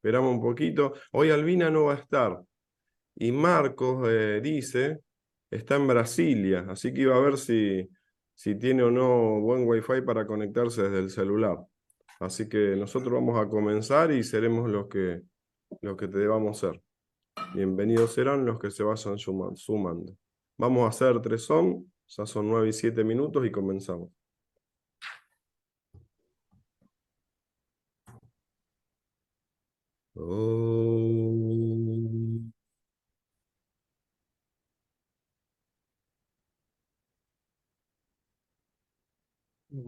Esperamos un poquito. Hoy Albina no va a estar. Y Marcos dice, está en Brasilia, así que iba a ver si tiene o no buen wifi para conectarse desde el celular. Así que nosotros vamos a comenzar y seremos los que te debamos ser. Bienvenidos serán los que se vayan sumando. Vamos a hacer 3 son, ya son 9 y 7 minutos y comenzamos. Oh.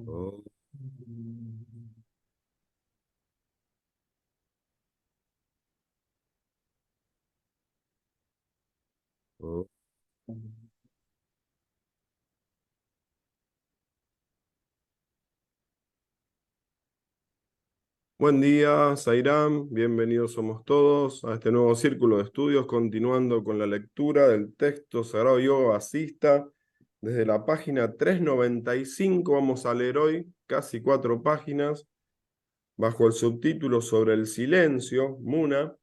Oh. Oh. Buen día, Zairán. Bienvenidos somos todos a este nuevo círculo de estudios, continuando con la lectura del texto Sagrado Yoga Vasista. Desde la página 395 vamos a leer hoy casi 4 páginas, bajo el subtítulo sobre el silencio, Muna.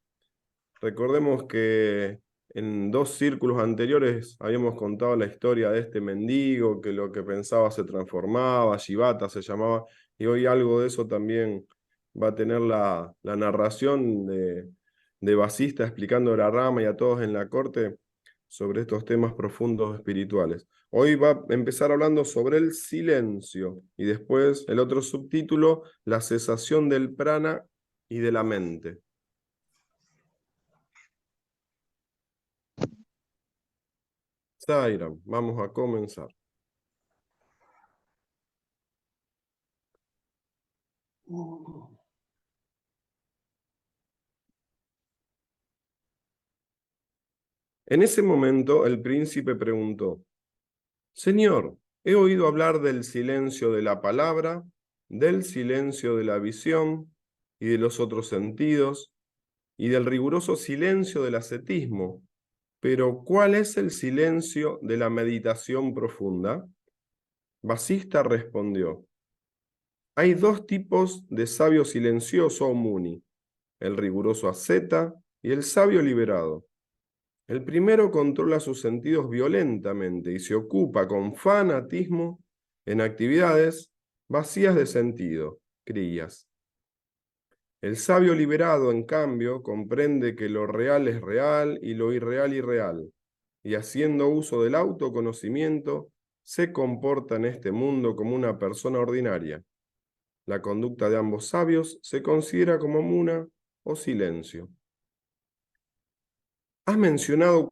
Recordemos que en 2 círculos anteriores habíamos contado la historia de este mendigo, que lo que pensaba se transformaba, Shivata se llamaba, y hoy algo de eso también va a tener la narración de Vasista explicando a la rama y a todos en la corte sobre estos temas profundos espirituales. Hoy va a empezar hablando sobre el silencio y después el otro subtítulo, la cesación del prana y de la mente. Zairam, vamos a comenzar. En ese momento el príncipe preguntó: Señor, he oído hablar del silencio de la palabra, del silencio de la visión y de los otros sentidos, y del riguroso silencio del ascetismo, pero ¿cuál es el silencio de la meditación profunda? Vasista respondió: Hay 2 tipos de sabio silencioso o muni, el riguroso asceta y el sabio liberado. El primero controla sus sentidos violentamente y se ocupa con fanatismo en actividades vacías de sentido, crías. El sabio liberado, en cambio, comprende que lo real es real y lo irreal irreal, y haciendo uso del autoconocimiento, se comporta en este mundo como una persona ordinaria. La conducta de ambos sabios se considera como muna o silencio. Has mencionado...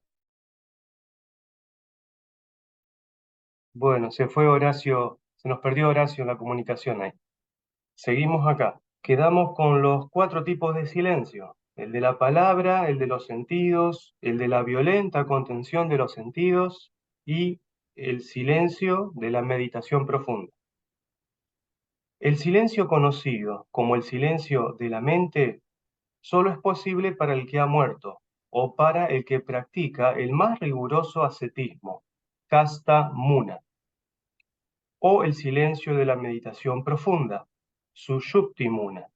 Bueno, se fue Horacio, se nos perdió Horacio en la comunicación ahí. Seguimos acá. Quedamos con los 4 tipos de silencio: el de la palabra, el de los sentidos, el de la violenta contención de los sentidos y el silencio de la meditación profunda. El silencio conocido como el silencio de la mente solo es posible para el que ha muerto o para el que practica el más riguroso ascetismo, Kasta Muna, o el silencio de la meditación profunda, Sushupti Muna.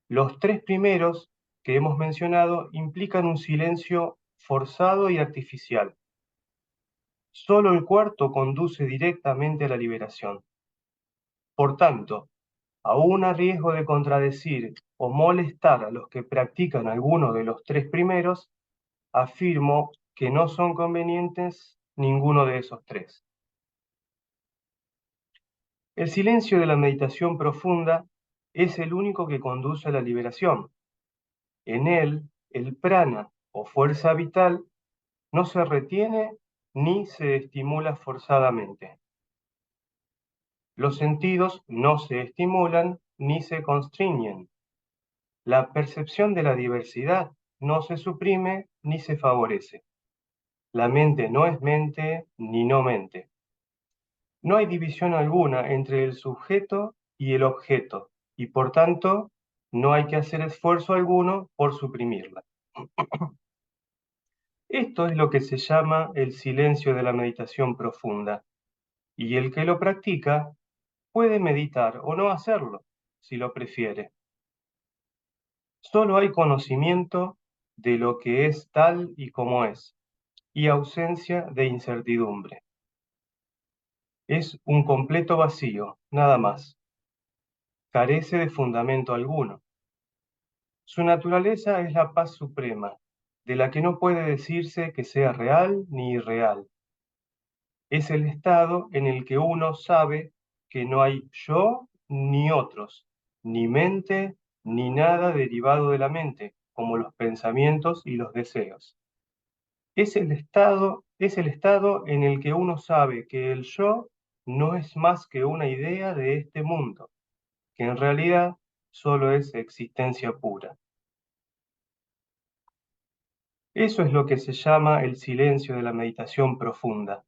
Los 3 primeros que hemos mencionado implican un silencio forzado y artificial. Solo el cuarto conduce directamente a la liberación. Por tanto, aún a riesgo de contradecir o molestar a los que practican alguno de los 3 primeros, afirmo que no son convenientes ninguno de esos 3. El silencio de la meditación profunda es el único que conduce a la liberación. En él, el prana o fuerza vital no se retiene ni se estimula forzadamente. Los sentidos no se estimulan ni se constriñen. La percepción de la diversidad no se suprime ni se favorece. La mente no es mente ni no mente. No hay división alguna entre el sujeto y el objeto, y por tanto no hay que hacer esfuerzo alguno por suprimirla. Esto es lo que se llama el silencio de la meditación profunda, y el que lo practica puede meditar o no hacerlo, si lo prefiere. Solo hay conocimiento de lo que es tal y como es, y ausencia de incertidumbre. Es un completo vacío, nada más. Carece de fundamento alguno. Su naturaleza es la paz suprema, de la que no puede decirse que sea real ni irreal. Es el estado en el que uno sabe que no hay yo ni otros, ni mente ni nada derivado de la mente, como los pensamientos y los deseos. Es el estado en el que uno sabe que el yo no es más que una idea de este mundo, que en realidad solo es existencia pura. Eso es lo que se llama el silencio de la meditación profunda,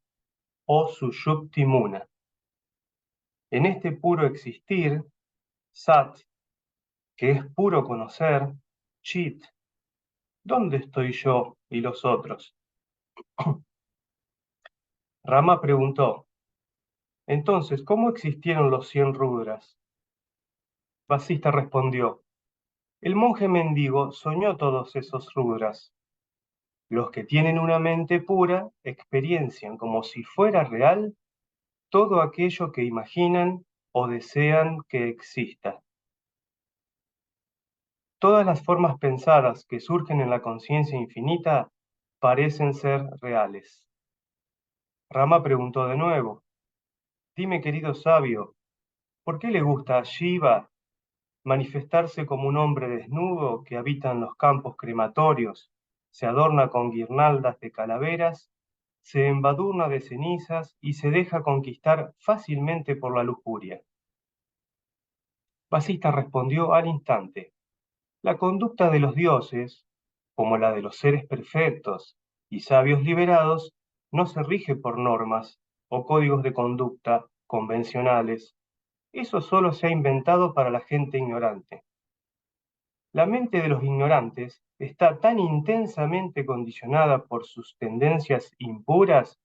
o sushupti muna. En este puro existir, sat, que es puro conocer, chit, ¿dónde estoy yo y los otros? Rama preguntó, entonces, ¿cómo existieron los 100 rudras? Vasista respondió, el monje mendigo soñó todos esos rudras. Los que tienen una mente pura experiencian como si fuera real todo aquello que imaginan o desean que exista. Todas las formas pensadas que surgen en la conciencia infinita parecen ser reales. Rama preguntó de nuevo, dime querido sabio, ¿por qué le gusta a Shiva manifestarse como un hombre desnudo que habita en los campos crematorios, se adorna con guirnaldas de calaveras, se embadurna de cenizas y se deja conquistar fácilmente por la lujuria? Vasista respondió al instante, la conducta de los dioses, como la de los seres perfectos y sabios liberados, no se rige por normas o códigos de conducta convencionales. Eso solo se ha inventado para la gente ignorante. La mente de los ignorantes está tan intensamente condicionada por sus tendencias impuras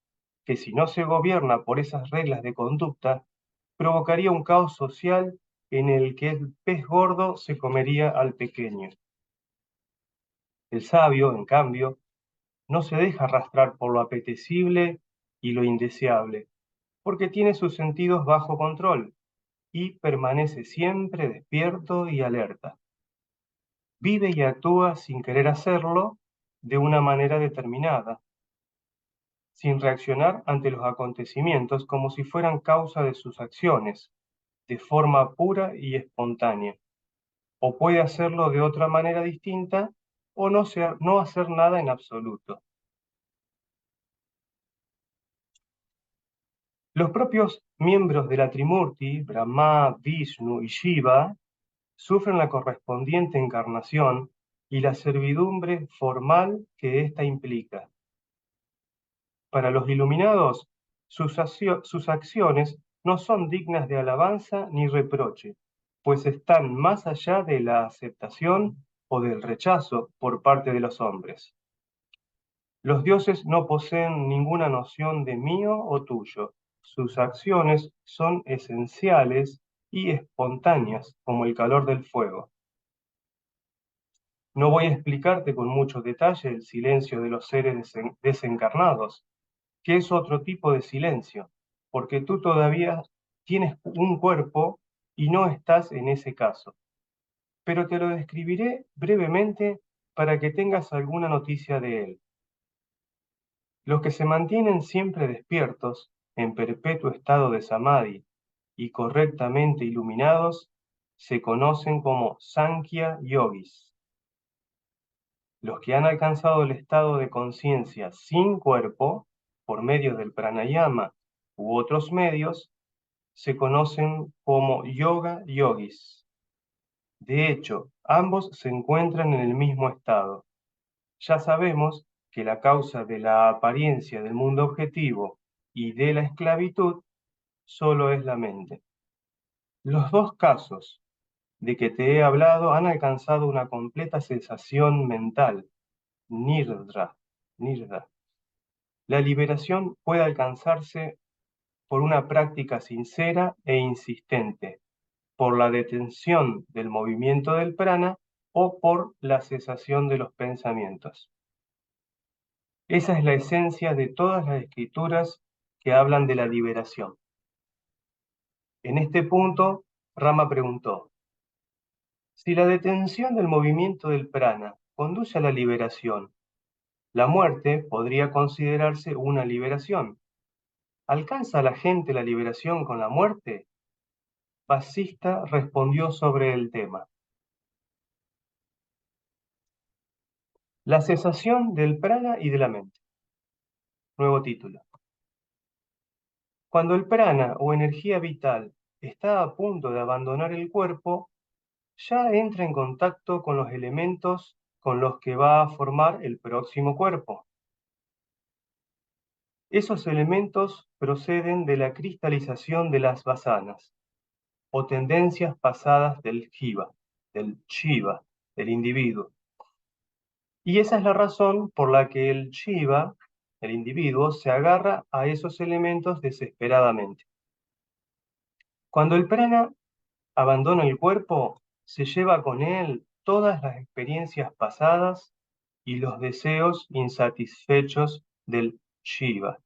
que si no se gobierna por esas reglas de conducta, provocaría un caos social en el que el pez gordo se comería al pequeño. El sabio, en cambio, no se deja arrastrar por lo apetecible y lo indeseable, porque tiene sus sentidos bajo control y permanece siempre despierto y alerta. Vive y actúa sin querer hacerlo de una manera determinada, sin reaccionar ante los acontecimientos como si fueran causa de sus acciones, de forma pura y espontánea. O puede hacerlo de otra manera distinta o no hacer nada en absoluto. Los propios miembros de la Trimurti, Brahma, Vishnu y Shiva, sufren la correspondiente encarnación y la servidumbre formal que ésta implica. Para los iluminados, sus acciones no son dignas de alabanza ni reproche, pues están más allá de la aceptación o del rechazo por parte de los hombres. Los dioses no poseen ninguna noción de mío o tuyo. Sus acciones son esenciales y espontáneas, como el calor del fuego. No voy a explicarte con mucho detalle el silencio de los seres desencarnados, que es otro tipo de silencio, porque tú todavía tienes un cuerpo y no estás en ese caso. Pero te lo describiré brevemente para que tengas alguna noticia de él. Los que se mantienen siempre despiertos, en perpetuo estado de samadhi y correctamente iluminados, se conocen como Sankhya Yogis. Los que han alcanzado el estado de conciencia sin cuerpo, por medio del pranayama u otros medios, se conocen como Yoga Yogis. De hecho, ambos se encuentran en el mismo estado. Ya sabemos que la causa de la apariencia del mundo objetivo y de la esclavitud solo es la mente. Los dos casos de que te he hablado han alcanzado una completa sensación mental, nirda. La liberación puede alcanzarse por una práctica sincera e insistente, por la detención del movimiento del prana o por la cesación de los pensamientos. Esa es la esencia de todas las escrituras que hablan de la liberación. En este punto, Rama preguntó, si la detención del movimiento del prana conduce a la liberación, la muerte podría considerarse una liberación. ¿Alcanza la gente la liberación con la muerte? Vasista respondió sobre el tema. La cesación del prana y de la mente. Nuevo título. Cuando el prana o energía vital está a punto de abandonar el cuerpo, ya entra en contacto con los elementos con los que va a formar el próximo cuerpo. Esos elementos proceden de la cristalización de las vasanas, o tendencias pasadas del jiva, del shiva, del individuo. Y esa es la razón por la que el shiva, el individuo, se agarra a esos elementos desesperadamente. Cuando el prana abandona el cuerpo, se lleva con él todas las experiencias pasadas y los deseos insatisfechos del Shiva.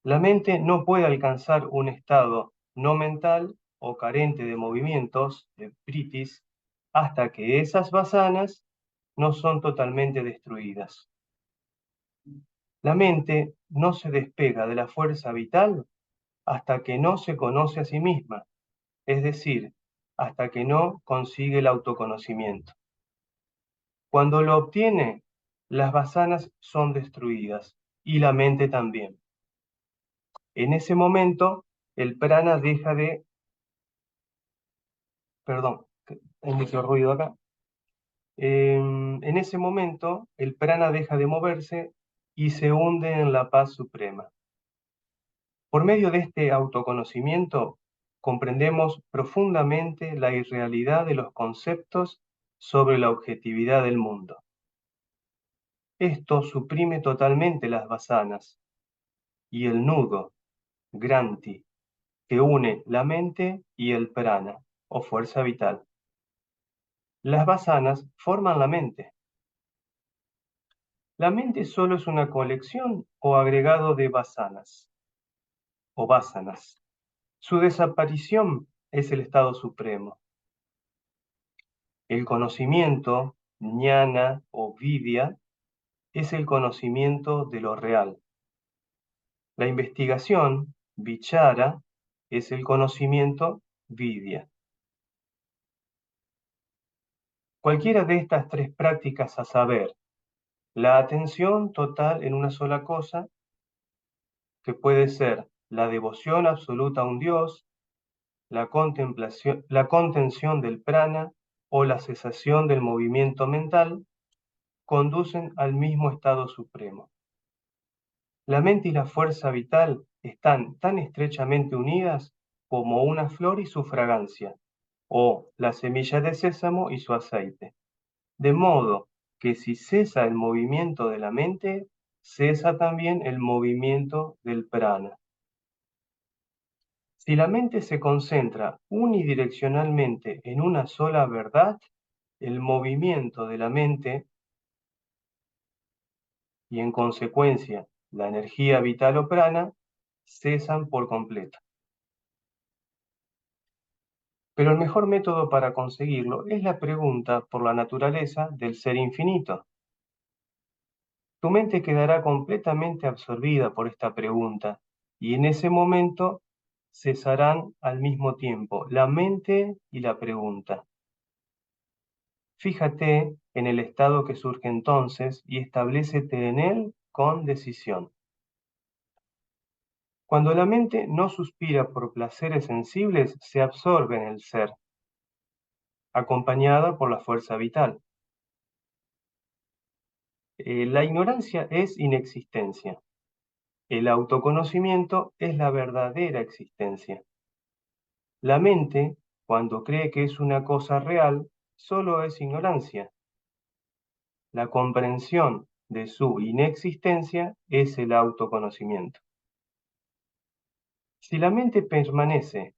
La mente no puede alcanzar un estado no mental o carente de movimientos, de vritis, hasta que esas vasanas no son totalmente destruidas. La mente no se despega de la fuerza vital hasta que no se conoce a sí misma, es decir, hasta que no consigue el autoconocimiento. Cuando lo obtiene, las vasanas son destruidas y la mente también. En ese momento, el prana deja de... Perdón, hay mucho ruido acá. En ese momento, el prana deja de moverse y se hunde en la paz suprema. Por medio de este autoconocimiento, comprendemos profundamente la irrealidad de los conceptos sobre la objetividad del mundo. Esto suprime totalmente las vasanas y el nudo, granti, que une la mente y el prana, o fuerza vital. Las vasanas forman la mente. La mente solo es una colección o agregado de vasanas, o vasanas. Su desaparición es el estado supremo. El conocimiento, jnana o vidya, es el conocimiento de lo real. La investigación, vichara, es el conocimiento vidya. Cualquiera de estas tres prácticas, a saber, la atención total en una sola cosa, que puede ser la devoción absoluta a un Dios, la contención del prana o la cesación del movimiento mental, conducen al mismo estado supremo. La mente y la fuerza vital están tan estrechamente unidas como una flor y su fragancia, o la semilla de sésamo y su aceite. De modo que si cesa el movimiento de la mente, cesa también el movimiento del prana. Si la mente se concentra unidireccionalmente en una sola verdad, el movimiento de la mente y en consecuencia la energía vital o prana cesan por completo. Pero el mejor método para conseguirlo es la pregunta por la naturaleza del ser infinito. Tu mente quedará completamente absorbida por esta pregunta y en ese momento cesarán al mismo tiempo la mente y la pregunta. Fíjate en el estado que surge entonces y establécete en él con decisión. Cuando la mente no suspira por placeres sensibles, se absorbe en el ser, acompañada por la fuerza vital. La ignorancia es inexistencia. El autoconocimiento es la verdadera existencia. La mente, cuando cree que es una cosa real, solo es ignorancia. La comprensión de su inexistencia es el autoconocimiento. Si la mente permanece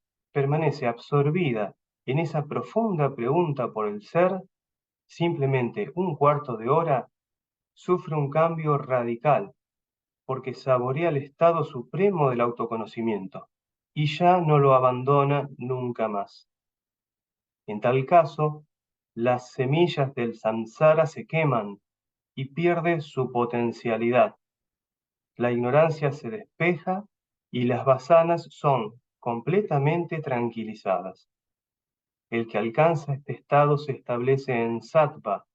absorbida en esa profunda pregunta por el ser, simplemente un cuarto de hora, sufre un cambio radical, porque saborea el estado supremo del autoconocimiento y ya no lo abandona nunca más. En tal caso, las semillas del samsara se queman y pierde su potencialidad. La ignorancia se despeja y las vasanas son completamente tranquilizadas. El que alcanza este estado se establece en sattva,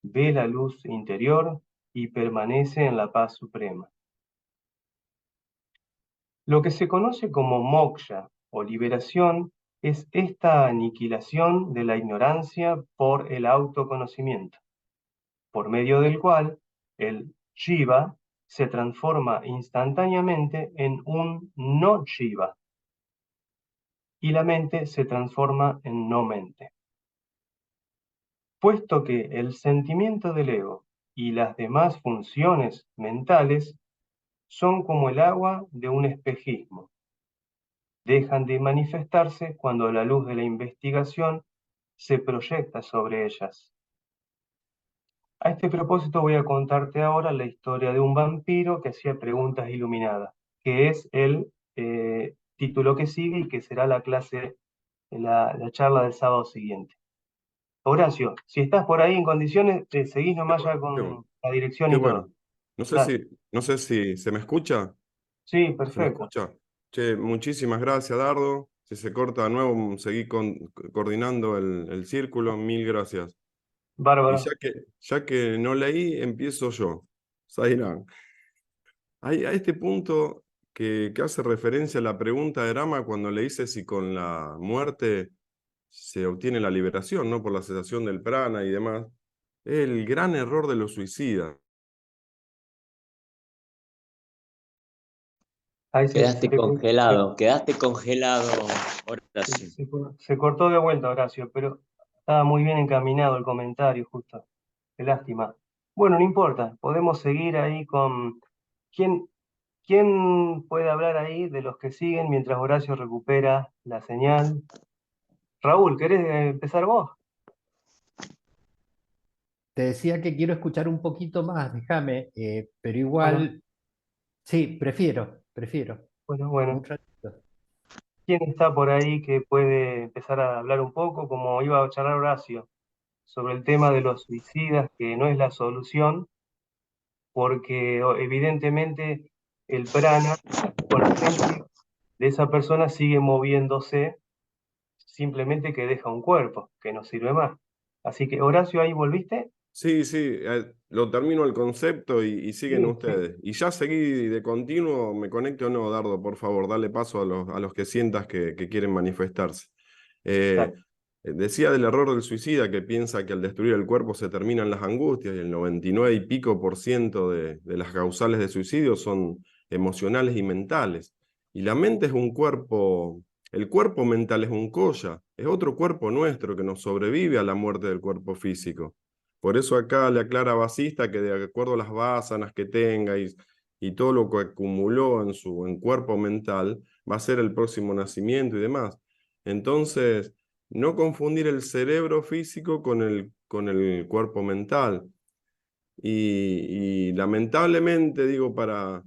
ve la luz interior y permanece en la paz suprema. Lo que se conoce como moksha o liberación es esta aniquilación de la ignorancia por el autoconocimiento, por medio del cual el Shiva se transforma instantáneamente en un no Shiva y la mente se transforma en no mente. Puesto que el sentimiento del ego y las demás funciones mentales son como el agua de un espejismo, dejan de manifestarse cuando la luz de la investigación se proyecta sobre ellas. A este propósito voy a contarte ahora la historia de un vampiro que hacía preguntas iluminadas, que es el título que sigue y que será la clase, la charla del sábado siguiente. Horacio, si estás por ahí en condiciones, te seguís nomás ya Qué bueno. con la dirección Qué y todo. bueno. No sé Dale. si, no sé si se me escucha. Sí, ¿Se me perfecto. escucha? Che, muchísimas gracias, Dardo. Si se corta de nuevo, seguí coordinando el círculo. Mil gracias. Y Bárbaro. ya que no leí, empiezo yo. Zairán. Hay a este punto que hace referencia a la pregunta de Rama cuando le dice si con la muerte se obtiene la liberación, ¿no? Por la cesación del prana y demás. Es el gran error de los suicidas. Ahí Quedaste congelado, Horacio. se cortó de vuelta, Horacio, pero estaba muy bien encaminado el comentario, justo. Qué lástima. Bueno, no importa, podemos seguir ahí con... ¿Quién, quién puede hablar ahí de los que siguen mientras Horacio recupera la señal? Raúl, ¿querés empezar vos? Te decía que quiero escuchar un poquito más, déjame, pero Bueno, igual, sí, prefiero. Un bueno. ratito. ¿Quién está por ahí que puede empezar a hablar un poco, como iba a charlar Horacio, sobre el tema de los suicidas, que no es la solución, porque evidentemente el prana consciente de esa persona sigue moviéndose, simplemente que deja un cuerpo, que no sirve más. Así que, Horacio, ¿ahí volviste? Sí, sí, lo termino el concepto y siguen Sí, sí, ustedes. Y ya seguí de continuo, me conecte o no, Dardo, por favor, dale paso a los que sientas que quieren manifestarse. dale. Decía del error del suicida que piensa que al destruir el cuerpo se terminan las angustias y el 99% de las causales de suicidio son emocionales y mentales. Y la mente es un cuerpo, el cuerpo mental es un koya, es otro cuerpo nuestro que nos sobrevive a la muerte del cuerpo físico. Por eso acá le aclara Vasista que de acuerdo a las vásanas que tenga y todo lo que acumuló en su cuerpo mental, va a ser el próximo nacimiento y demás. Entonces, no confundir el cerebro físico con el cuerpo mental. Y lamentablemente, digo, para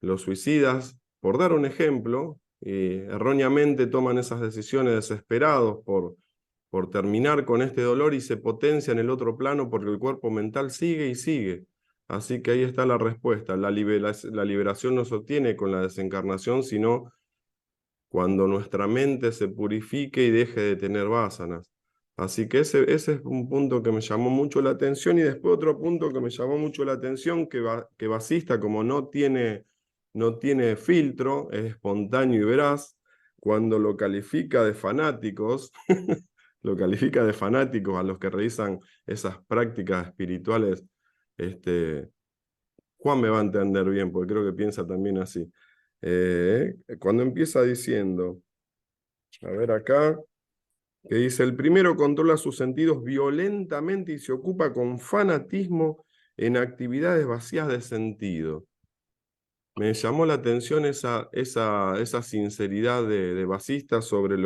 los suicidas, por dar un ejemplo, erróneamente toman esas decisiones desesperados por terminar con este dolor y se potencia en el otro plano porque el cuerpo mental sigue y sigue. Así que ahí está la respuesta. La liberación no se obtiene con la desencarnación, sino cuando nuestra mente se purifique y deje de tener vásanas. Así que ese es un punto que me llamó mucho la atención y después otro punto que me llamó mucho la atención, que Basista como no tiene filtro, es espontáneo y veraz, cuando lo califica de fanáticos, lo califica de fanáticos a los que realizan esas prácticas espirituales, Juan me va a entender bien, porque creo que piensa también así. Cuando empieza diciendo, a ver acá, que dice, el primero controla sus sentidos violentamente y se ocupa con fanatismo en actividades vacías de sentido. Me llamó la atención esa sinceridad de Basista sobre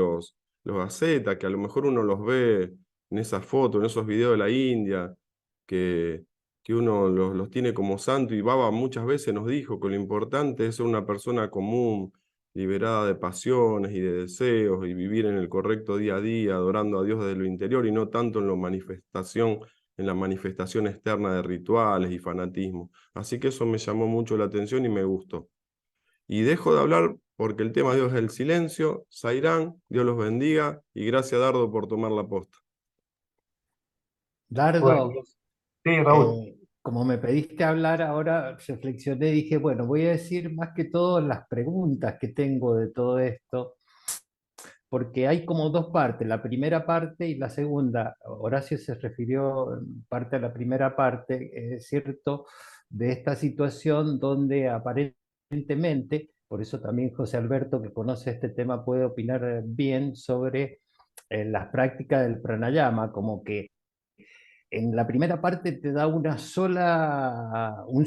los ascetas, que a lo mejor uno los ve en esas fotos, en esos videos de la India, que uno los tiene como santo, y Baba muchas veces nos dijo que lo importante es ser una persona común, liberada de pasiones y de deseos, y vivir en el correcto día a día, adorando a Dios desde lo interior y no tanto en la manifestación externa de rituales y fanatismo. Así que eso me llamó mucho la atención y me gustó. Y dejo de hablar porque el tema de Dios es el silencio. Zairán, Dios los bendiga, y gracias, Dardo, por tomar la posta. Bueno, Dardo, sí, Raúl. como me pediste hablar, ahora reflexioné y dije, bueno, voy a decir más que todo las preguntas que tengo de todo esto, porque hay como dos partes, la primera parte y la segunda. Horacio se refirió en parte a la primera parte, es cierto, de esta situación donde aparentemente, por eso también José Alberto, que conoce este tema, puede opinar bien sobre las prácticas del pranayama, como que en la primera parte te da un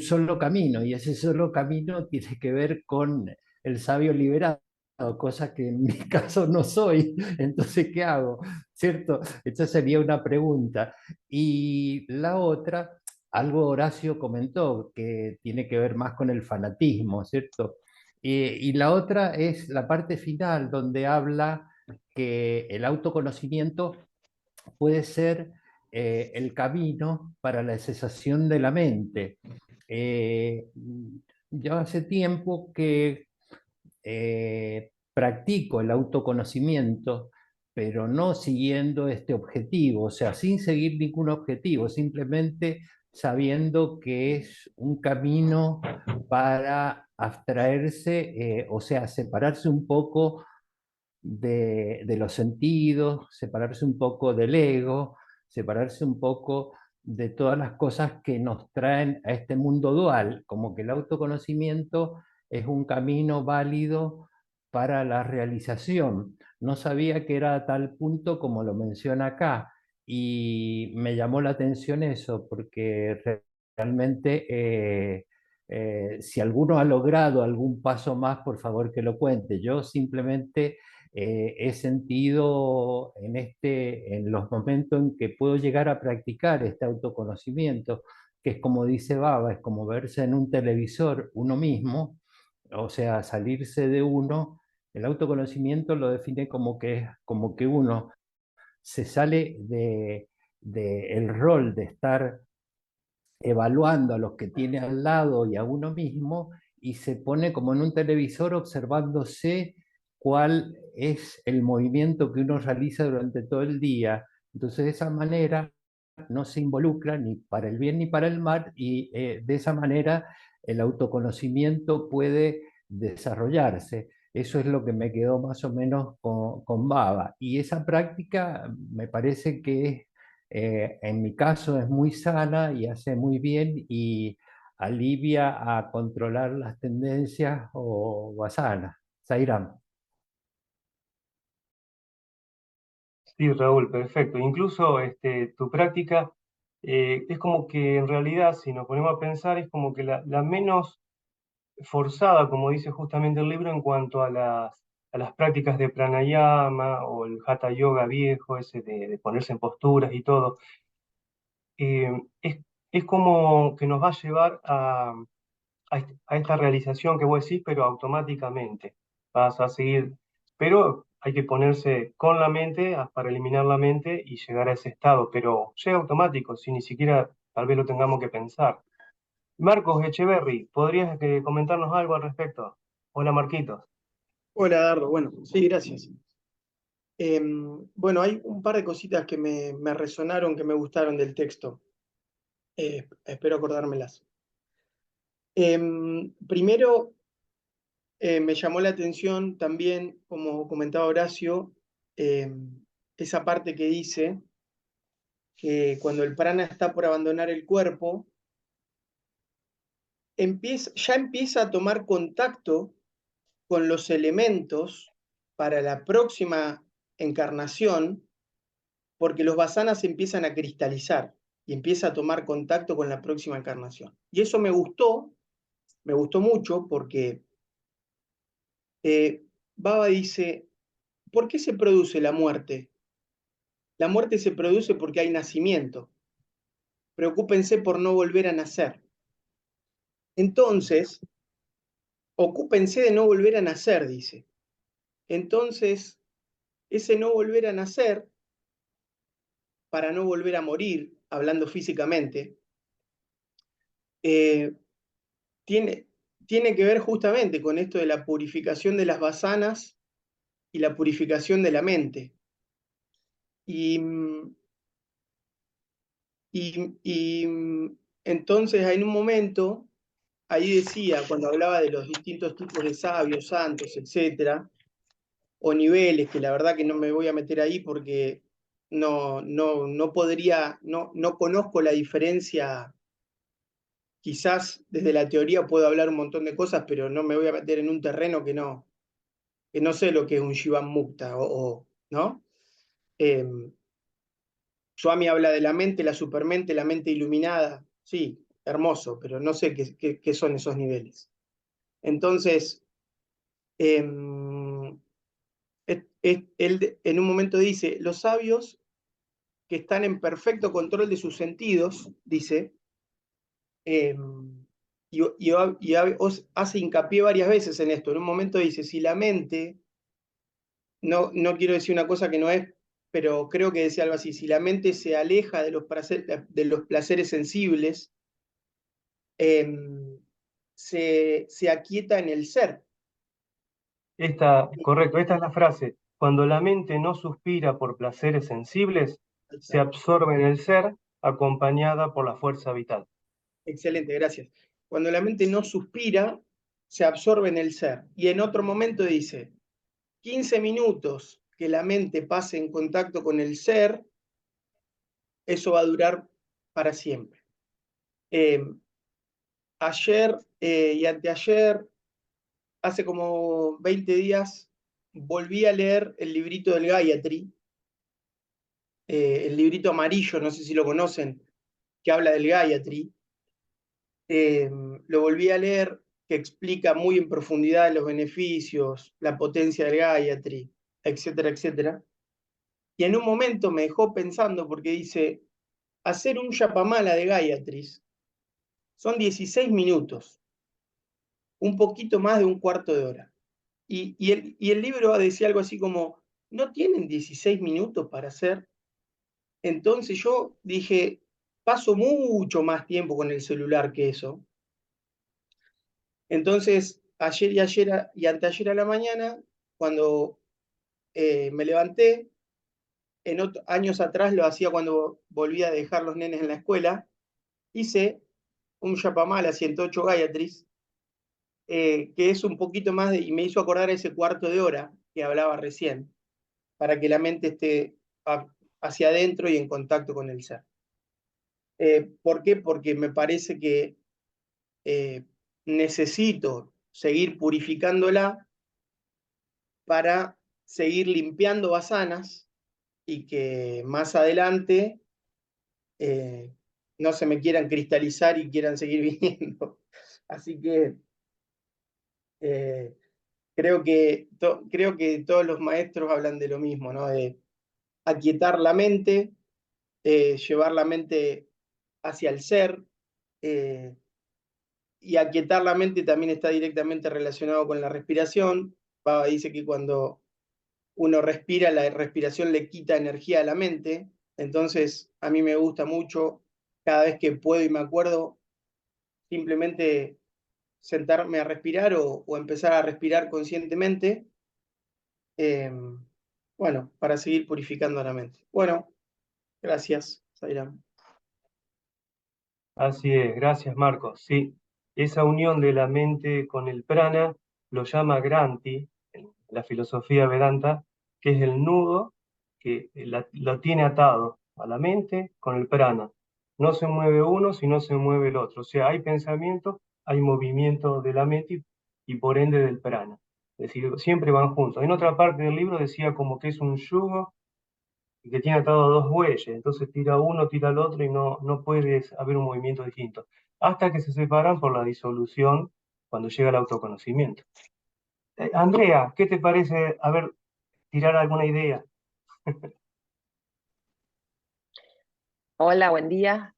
solo camino, y ese solo camino tiene que ver con el sabio liberado, cosa que en mi caso no soy. Entonces, ¿qué hago? ¿Cierto? Esa sería una pregunta. Y la otra, algo Horacio comentó, que tiene que ver más con el fanatismo, ¿cierto? Y la otra es la parte final, donde habla que el autoconocimiento puede ser el camino para la cesación de la mente. Eh, yo hace tiempo que practico el autoconocimiento, pero no siguiendo este objetivo, o sea, sin seguir ningún objetivo, simplemente sabiendo que es un camino para abstraerse, o sea, separarse un poco de los sentidos, separarse un poco del ego, separarse un poco de todas las cosas que nos traen a este mundo dual, como que el autoconocimiento es un camino válido para la realización. No sabía que era a tal punto como lo menciona acá, y me llamó la atención eso, porque realmente si alguno ha logrado algún paso más, por favor que lo cuente. Yo simplemente he sentido en los momentos en que puedo llegar a practicar este autoconocimiento, que es como dice Baba, es como verse en un televisor uno mismo, o sea, salirse de uno. El autoconocimiento lo define como que uno se sale de el rol de estar evaluando a los que tiene al lado y a uno mismo, y se pone como en un televisor observándose cuál es el movimiento que uno realiza durante todo el día. Entonces, de esa manera no se involucra ni para el bien ni para el mal, y de esa manera el autoconocimiento puede desarrollarse. Eso es lo que me quedó más o menos con Baba. Y esa práctica me parece que es en mi caso es muy sana y hace muy bien, y alivia a controlar las tendencias o vasanas. Zairán. Sí, Raúl, perfecto. Incluso tu práctica es como que en realidad, si nos ponemos a pensar, es como que la menos forzada, como dice justamente el libro, en cuanto a las prácticas de pranayama o el hatha yoga viejo, ese de ponerse en posturas y todo. Eh, es, es como que nos va a llevar a esta realización que vos decís, pero automáticamente. Vas a seguir, pero hay que ponerse con la mente para eliminar la mente y llegar a ese estado, pero llega automático, si ni siquiera tal vez lo tengamos que pensar. Marcos Echeverry, ¿podrías comentarnos algo al respecto? Hola, Marquitos. Hola, Dardo. Bueno, sí, gracias. Bueno, hay un par de cositas que me resonaron, que me gustaron del texto. Espero acordármelas. Primero, me llamó la atención también, como comentaba Horacio, esa parte que dice que cuando el prana está por abandonar el cuerpo, ya empieza a tomar contacto con los elementos para la próxima encarnación, porque los vasanas empiezan a cristalizar y empieza a tomar contacto con la próxima encarnación. Y eso me gustó mucho, porque Baba dice, ¿por qué se produce la muerte? La muerte se produce porque hay nacimiento. Preocúpense por no volver a nacer. Entonces, ocúpense de no volver a nacer, dice. Entonces, ese no volver a nacer, para no volver a morir, hablando físicamente, tiene que ver justamente con esto de la purificación de las vasanas y la purificación de la mente. Y entonces, en un momento, ahí decía, cuando hablaba de los distintos tipos de sabios, santos, etcétera, o niveles, que la verdad que no me voy a meter ahí porque no podría, no conozco la diferencia. Quizás desde la teoría puedo hablar un montón de cosas, pero no me voy a meter en un terreno que no sé lo que es un Shivan Mukta, ¿no? Swami habla de la mente, la supermente, la mente iluminada. Sí, hermoso, pero no sé qué son esos niveles. Entonces, él en un momento dice, los sabios que están en perfecto control de sus sentidos, dice, y hace hincapié varias veces en esto. En un momento dice, si la mente, no quiero decir una cosa que no es, pero creo que decía algo así, si la mente se aleja de los placeres sensibles, se aquieta en el ser. Correcto, esta es la frase. Cuando la mente no suspira por placeres sensibles, se absorbe en el ser, acompañada por la fuerza vital. Excelente, gracias. Cuando la mente no suspira, se absorbe en el ser. Y en otro momento dice, 15 minutos que la mente pase en contacto con el ser, eso va a durar para siempre. Ayer y anteayer, hace como 20 días, volví a leer el librito del Gayatri, el librito amarillo, no sé si lo conocen, que habla del Gayatri. Lo volví a leer, que explica muy en profundidad los beneficios, la potencia del Gayatri, etcétera, etcétera. Y en un momento me dejó pensando porque dice, hacer un Yapamala de Gayatris son 16 minutos, un poquito más de un cuarto de hora. Y el libro decía algo así como, ¿no tienen 16 minutos para hacer? Entonces yo dije, paso mucho más tiempo con el celular que eso. Entonces, ayer y anteayer a la mañana, cuando me levanté, años atrás lo hacía cuando volvía a dejar los nenes en la escuela, hice un Yapamala 108 Gayatris, que es un poquito más y me hizo acordar ese cuarto de hora que hablaba recién, para que la mente esté hacia adentro y en contacto con el ser. ¿Por qué? Porque me parece que necesito seguir purificándola para seguir limpiando vasanas y que más adelante no se me quieran cristalizar y quieran seguir viniendo. Así que creo que todos los maestros hablan de lo mismo, ¿no? De aquietar la mente, llevar la mente hacia el ser, y aquietar la mente también está directamente relacionado con la respiración. Baba dice que cuando uno respira, la respiración le quita energía a la mente. Entonces, a mí me gusta mucho, cada vez que puedo y me acuerdo, simplemente sentarme a respirar o empezar a respirar conscientemente, bueno, para seguir purificando la mente. Bueno, gracias, Sairam. Así es, gracias Marcos. Sí, esa unión de la mente con el prana lo llama Granti, en la filosofía Vedanta, que es el nudo que lo tiene atado a la mente con el prana. No se mueve uno si no se mueve el otro. O sea, hay pensamiento, hay movimiento de la mente y por ende del prana. Es decir, siempre van juntos. En otra parte del libro decía como que es un yugo y que tiene atado dos bueyes, entonces tira uno, tira el otro y no puede haber un movimiento distinto, hasta que se separan por la disolución cuando llega el autoconocimiento. Andrea, ¿qué te parece? A ver, tirar alguna idea. Hola, buen día.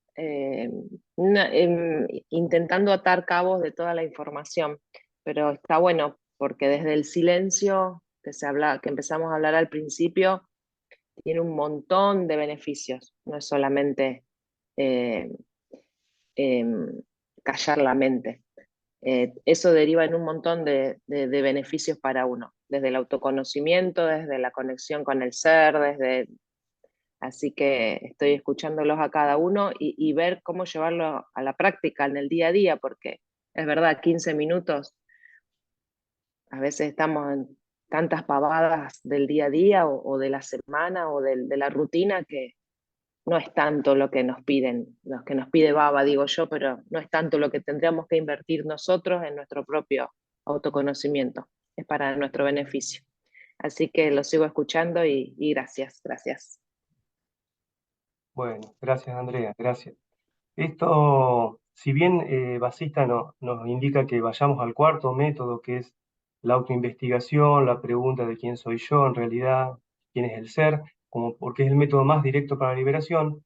Intentando atar cabos de toda la información, pero está bueno porque desde el silencio que empezamos a hablar al principio, tiene un montón de beneficios. No es solamente eh, callar la mente. Eso deriva en un montón de beneficios para uno, desde el autoconocimiento, desde la conexión con el ser, así que estoy escuchándolos a cada uno y ver cómo llevarlo a la práctica en el día a día, porque es verdad, 15 minutos, a veces estamos en tantas pavadas del día a día o de la semana o de la rutina que no es tanto lo que nos piden, lo que nos pide Baba, digo yo, pero no es tanto lo que tendríamos que invertir nosotros en nuestro propio autoconocimiento, es para nuestro beneficio. Así que lo sigo escuchando y gracias, gracias. Bueno, gracias Andrea, gracias. Esto, si bien Basista nos indica que vayamos al cuarto método, que es la autoinvestigación, la pregunta de quién soy yo en realidad, quién es el ser, como porque es el método más directo para la liberación,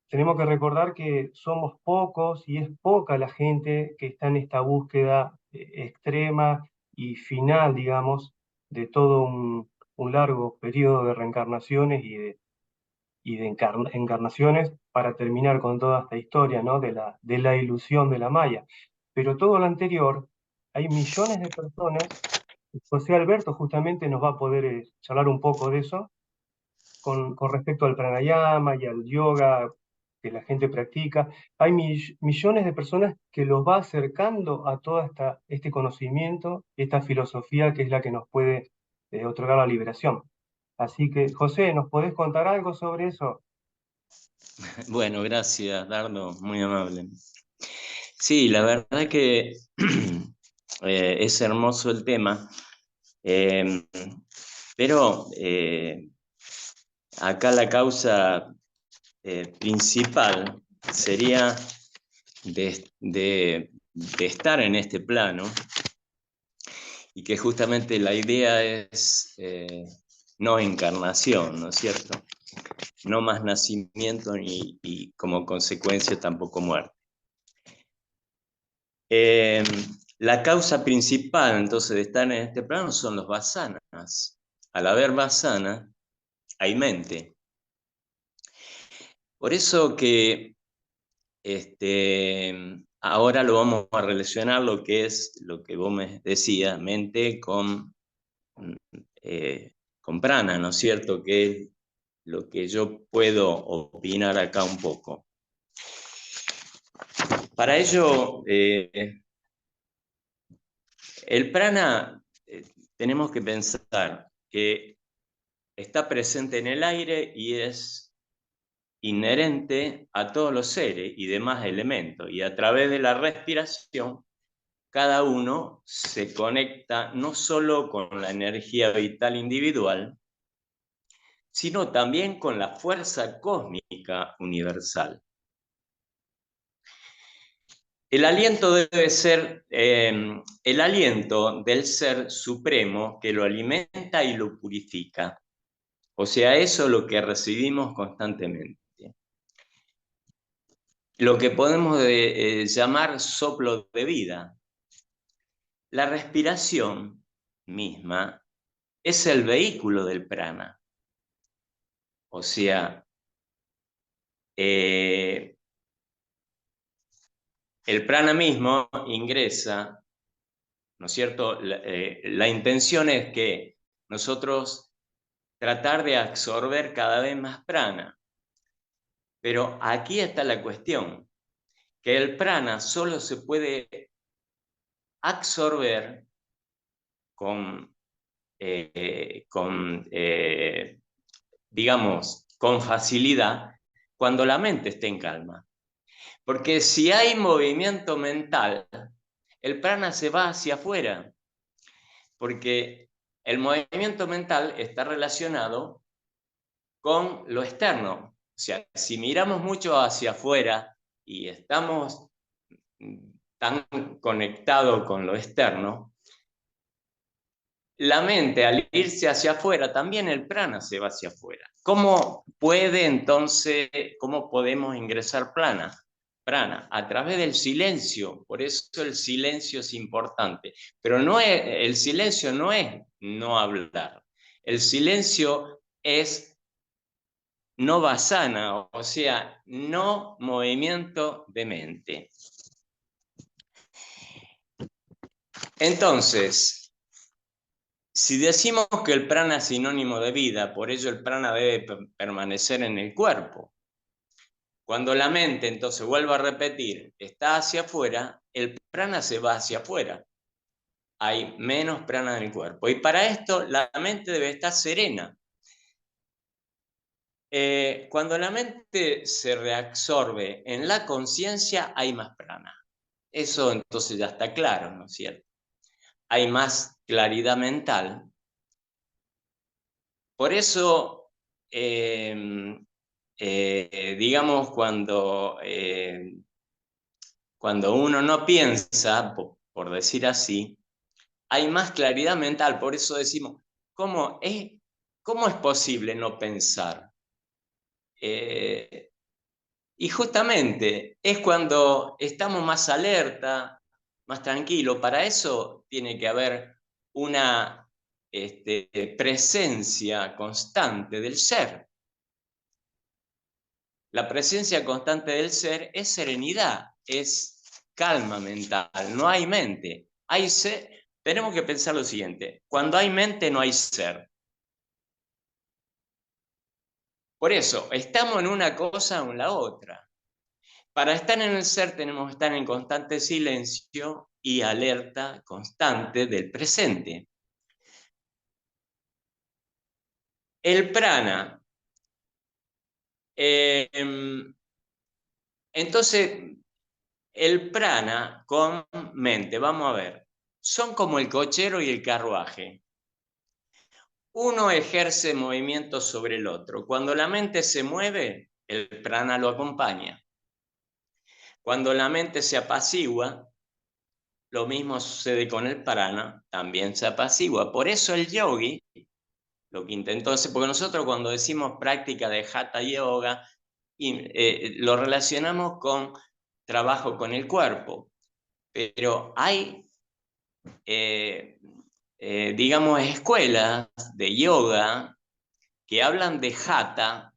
tenemos que recordar que somos pocos y es poca la gente que está en esta búsqueda extrema y final, digamos, de todo un largo periodo de reencarnaciones y de encarnaciones para terminar con toda esta historia, ¿no? de la ilusión de la Maya. Pero todo lo anterior, hay millones de personas, José Alberto justamente nos va a poder charlar un poco de eso, con respecto al pranayama y al yoga que la gente practica. Hay millones de personas que los va acercando a todo este conocimiento, esta filosofía que es la que nos puede otorgar la liberación. Así que, José, ¿nos podés contar algo sobre eso? Bueno, gracias, Dardo, muy amable. Sí, la verdad que es hermoso el tema, pero acá la causa principal sería de estar en este plano y que justamente la idea es no encarnación, ¿no es cierto? No más nacimiento y como consecuencia tampoco muerte. La causa principal entonces de estar en este plano son los vasanas. Al haber vasana, hay mente. Por eso que ahora lo vamos a relacionar lo que es lo que vos me decías, mente con prana, ¿no es cierto? Que es lo que yo puedo opinar acá un poco. Para ello, el prana tenemos que pensar que está presente en el aire y es inherente a todos los seres y demás elementos. Y a través de la respiración, cada uno se conecta no solo con la energía vital individual, sino también con la fuerza cósmica universal. El aliento debe ser el aliento del ser supremo que lo alimenta y lo purifica. O sea, eso es lo que recibimos constantemente. Lo que podemos llamar soplo de vida. La respiración misma es el vehículo del prana. O sea, el prana mismo ingresa, ¿no es cierto? La intención es que nosotros tratar de absorber cada vez más prana. Pero aquí está la cuestión, que el prana solo se puede absorber digamos, con facilidad cuando la mente esté en calma. Porque si hay movimiento mental, el prana se va hacia afuera, porque el movimiento mental está relacionado con lo externo. O sea, si miramos mucho hacia afuera y estamos tan conectados con lo externo, la mente al irse hacia afuera, también el prana se va hacia afuera. ¿Cómo puede entonces, cómo podemos ingresar prana? A través del silencio, por eso el silencio es importante, pero el silencio no es no hablar, el silencio es no vasana, o sea, no movimiento de mente. Entonces, si decimos que el prana es sinónimo de vida, por ello el prana debe permanecer en el cuerpo. Cuando la mente, entonces vuelvo a repetir, está hacia afuera, el prana se va hacia afuera. Hay menos prana en el cuerpo. Y para esto la mente debe estar serena. Cuando la mente se reabsorbe en la conciencia, hay más prana. Eso entonces ya está claro, ¿no es cierto? Hay más claridad mental. Por eso, digamos, cuando uno no piensa, por decir así, hay más claridad mental. Por eso decimos, ¿cómo es posible no pensar? Y justamente es cuando estamos más alerta, más tranquilo. Para eso tiene que haber una presencia constante del ser. La presencia constante del ser es serenidad, es calma mental, no hay mente. Hay ser. Tenemos que pensar lo siguiente, cuando hay mente no hay ser. Por eso, estamos en una cosa o en la otra. Para estar en el ser tenemos que estar en constante silencio y alerta constante del presente. El prana. Entonces, el prana con mente, vamos a ver, son como el cochero y el carruaje. Uno ejerce movimiento sobre el otro. Cuando la mente se mueve, el prana lo acompaña. Cuando la mente se apacigua, lo mismo sucede con el prana, también se apacigua. Por eso el yogi, lo que intentó hacer, porque nosotros cuando decimos práctica de hatha yoga, lo relacionamos con trabajo con el cuerpo, pero hay, digamos, escuelas de yoga que hablan de hatha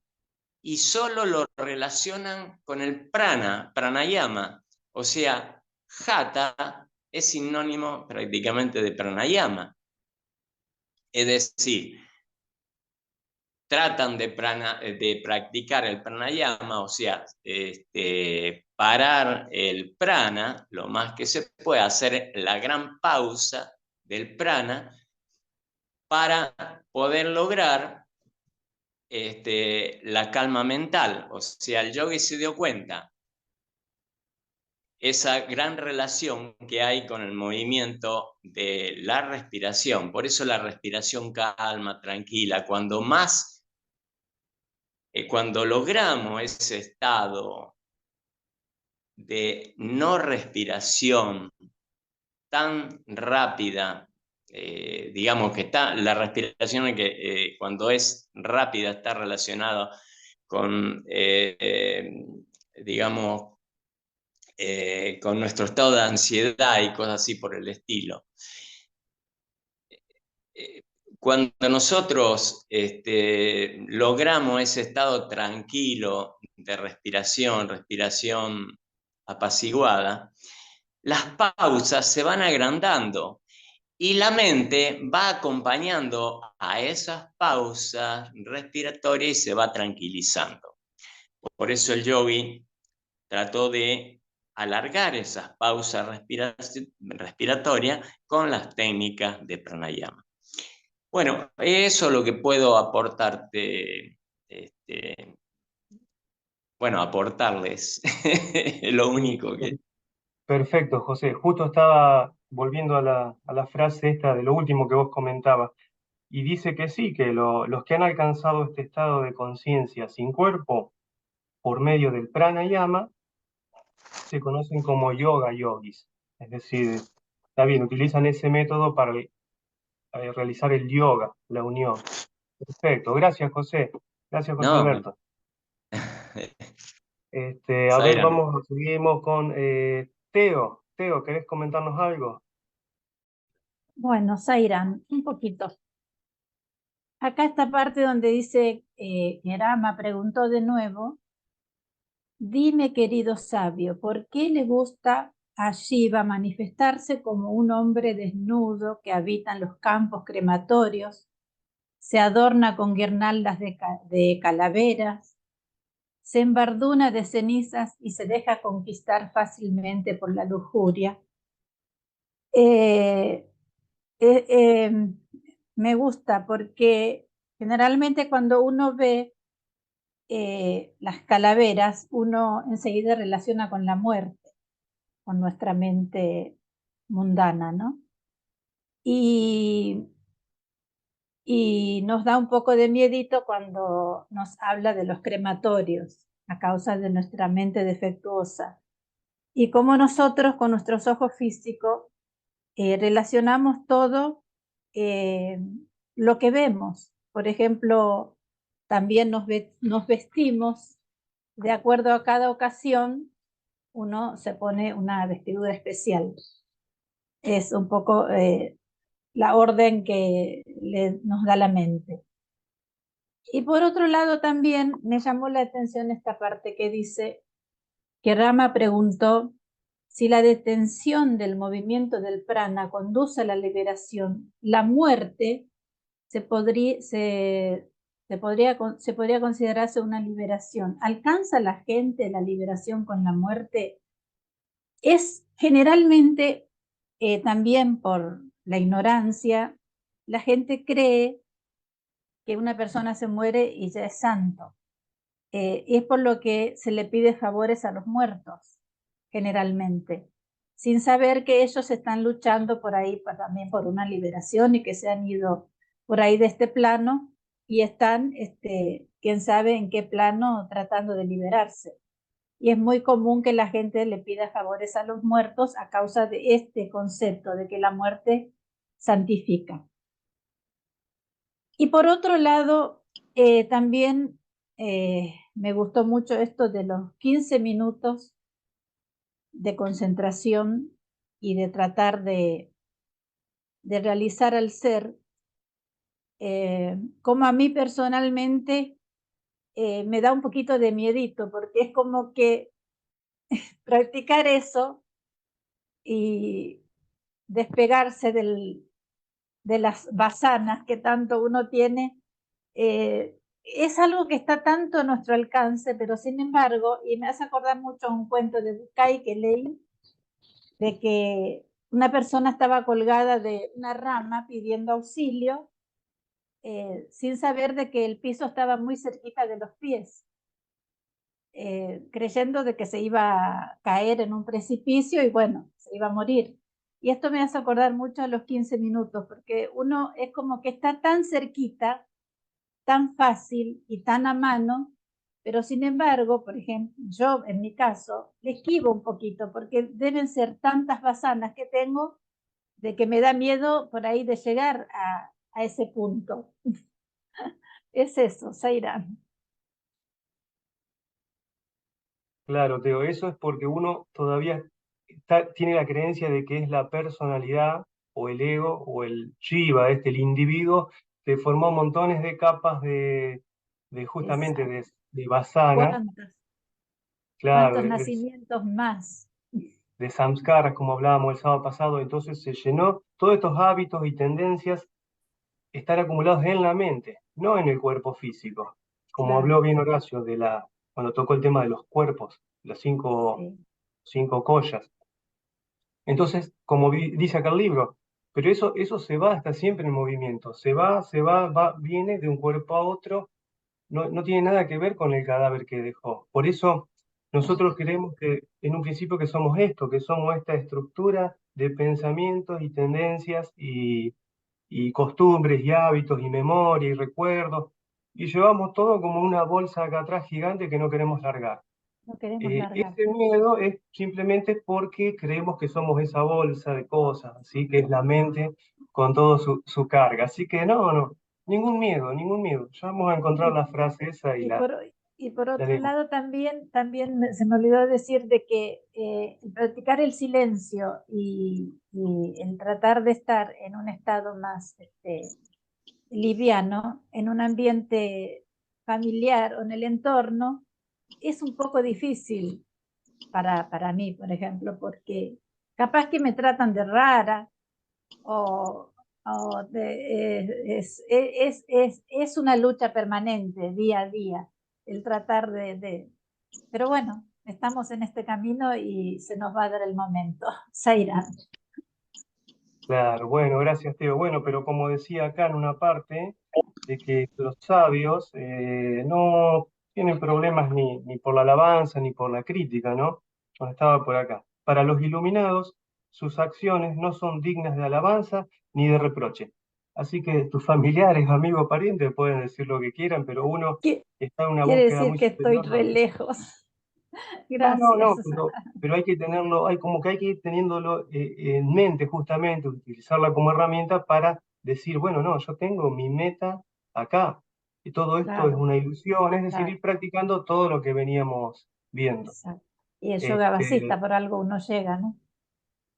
y solo lo relacionan con el prana, pranayama. O sea, hatha es sinónimo prácticamente de pranayama. Es decir, tratan de practicar el pranayama, o sea, parar el prana, lo más que se puede hacer la gran pausa del prana para poder lograr la calma mental. O sea, el yogi se dio cuenta esa gran relación que hay con el movimiento de la respiración. Por eso la respiración calma, tranquila. Cuando logramos ese estado de no respiración tan rápida, digamos que la respiración que cuando es rápida está relacionada con, digamos, con nuestro estado de ansiedad y cosas así por el estilo. Cuando nosotros logramos ese estado tranquilo de respiración apaciguada, las pausas se van agrandando y la mente va acompañando a esas pausas respiratorias y se va tranquilizando. Por eso el yogi trató de alargar esas pausas respiratorias con las técnicas de pranayama. Bueno, eso es lo que puedo aportarte, aportarles, lo único que... Perfecto, José. Justo estaba volviendo a la frase esta de lo último que vos comentabas, y dice que sí, que los que han alcanzado este estado de conciencia sin cuerpo por medio del pranayama se conocen como yoga yogis. Es decir, está bien, utilizan ese método para realizar el yoga, la unión. Perfecto, gracias José. Gracias José No, Alberto. A ver, Zaira, seguimos con Teo. Teo, ¿querés comentarnos algo? Bueno, Zairán, un poquito. Acá esta parte donde dice, Rama preguntó de nuevo, dime querido sabio, ¿por qué le gusta a Shiva manifestarse como un hombre desnudo que habita en los campos crematorios, se adorna con guirnaldas de calaveras, se embarduna de cenizas y se deja conquistar fácilmente por la lujuria? Eh, eh, eh, Me gusta porque generalmente cuando uno ve las calaveras, uno enseguida relaciona con la muerte, con nuestra mente mundana, ¿no? Y, y nos da un poco de miedito cuando nos habla de los crematorios a causa de nuestra mente defectuosa. Y como nosotros con nuestros ojos físicos relacionamos todo lo que vemos. Por ejemplo, también nos vestimos de acuerdo a cada ocasión, uno se pone una vestidura especial. Es un poco la orden que nos da la mente. Y por otro lado también me llamó la atención esta parte que dice que Rama preguntó si la detención del movimiento del prana conduce a la liberación, la muerte se podría considerarse una liberación. ¿Alcanza la gente la liberación con la muerte? Es generalmente, también por la ignorancia, la gente cree que una persona se muere y ya es santo. Es por lo que se le pide favores a los muertos, generalmente, sin saber que ellos están luchando por ahí también por una liberación y que se han ido por ahí de este plano y están, quién sabe en qué plano, tratando de liberarse. Y es muy común que la gente le pida favores a los muertos a causa de este concepto de que la muerte santifica. Y por otro lado, también me gustó mucho esto de los 15 minutos de concentración y de tratar de realizar al ser, como a mí personalmente me da un poquito de miedito, porque es como que practicar eso y despegarse de las basanas que tanto uno tiene, es algo que está tanto a nuestro alcance, pero sin embargo, y me hace acordar mucho a un cuento de Bucay que leí, de que una persona estaba colgada de una rama pidiendo auxilio, sin saber de que el piso estaba muy cerquita de los pies, creyendo de que se iba a caer en un precipicio y bueno, se iba a morir. Y esto me hace acordar mucho a los 15 minutos, porque uno es como que está tan cerquita, tan fácil y tan a mano, pero sin embargo, por ejemplo, yo en mi caso, le esquivo un poquito, porque deben ser tantas basanas que tengo de que me da miedo por ahí de llegar a ese punto. Es eso, Zaira. Claro, Teo, eso es porque uno todavía tiene la creencia de que es la personalidad o el ego o el Shiva, el individuo, que formó montones de capas justamente de basanas, ¿Cuántos claro, nacimientos más? de samskaras, como hablábamos el sábado pasado. Entonces se llenó todos estos hábitos y tendencias estar acumulados en la mente, no en el cuerpo físico. Como Claro. habló bien Horacio cuando tocó el tema de los cuerpos, las cinco collas. Entonces, como dice acá el libro, pero eso se va, está siempre en movimiento, se va, viene de un cuerpo a otro, no tiene nada que ver con el cadáver que dejó. Por eso nosotros creemos que en un principio que somos esto, que somos esta estructura de pensamientos y tendencias y costumbres y hábitos y memoria y recuerdos, y llevamos todo como una bolsa acá atrás gigante que no queremos largar. No queremos largar. Ese miedo es simplemente porque creemos que somos esa bolsa de cosas, así que es la mente con toda su carga. Así que no, ningún miedo, ningún miedo. Ya vamos a encontrar la frase esa Y por otro leemos. lado, también se me olvidó decir de que practicar el silencio y el tratar de estar en un estado más liviano, en un ambiente familiar o en el entorno, es un poco difícil para mí, por ejemplo, porque capaz que me tratan de rara o es una lucha permanente, día a día, el tratar Pero bueno, estamos en este camino y se nos va a dar el momento. Zaira. Claro, bueno, gracias, Teo. Bueno, pero como decía acá en una parte, de que los sabios no tienen problemas ni por la alabanza ni por la crítica, ¿no? Cuando estaba por acá. Para los iluminados, sus acciones no son dignas de alabanza ni de reproche. Así que tus familiares, amigos, parientes pueden decir lo que quieran, pero uno está en una Quiere búsqueda decir muy que estoy superior. re lejos. No, Gracias. pero hay que tenerlo, como que hay que ir teniéndolo en mente justamente, utilizarla como herramienta para decir, bueno, no, yo tengo mi meta acá, y todo esto es Claro, una ilusión, es decir, claro, ir practicando todo lo que veníamos viendo. exacto. Y el yoga Este, basista, por algo uno llega, ¿no?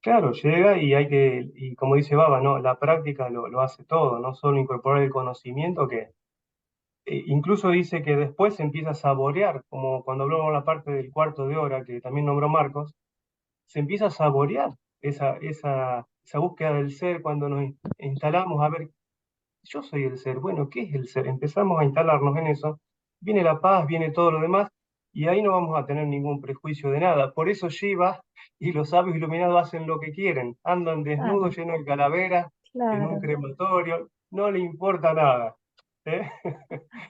claro, llega y hay que, y como dice Baba, ¿no? La práctica lo hace todo, no solo incorporar el conocimiento que incluso dice que después se empieza a saborear, como cuando hablamos la parte del cuarto de hora que también nombró Marcos, se empieza a saborear esa búsqueda del ser cuando nos instalamos a ver, yo soy el ser, bueno, ¿qué es el ser? Empezamos a instalarnos en eso, viene la paz, viene todo lo demás, y ahí no vamos a tener ningún prejuicio de nada. Por eso Shiva y los sabios iluminados hacen lo que quieren, andan desnudos, Claro, llenos de calaveras, en un claro. crematorio, no le importa nada. ¿eh?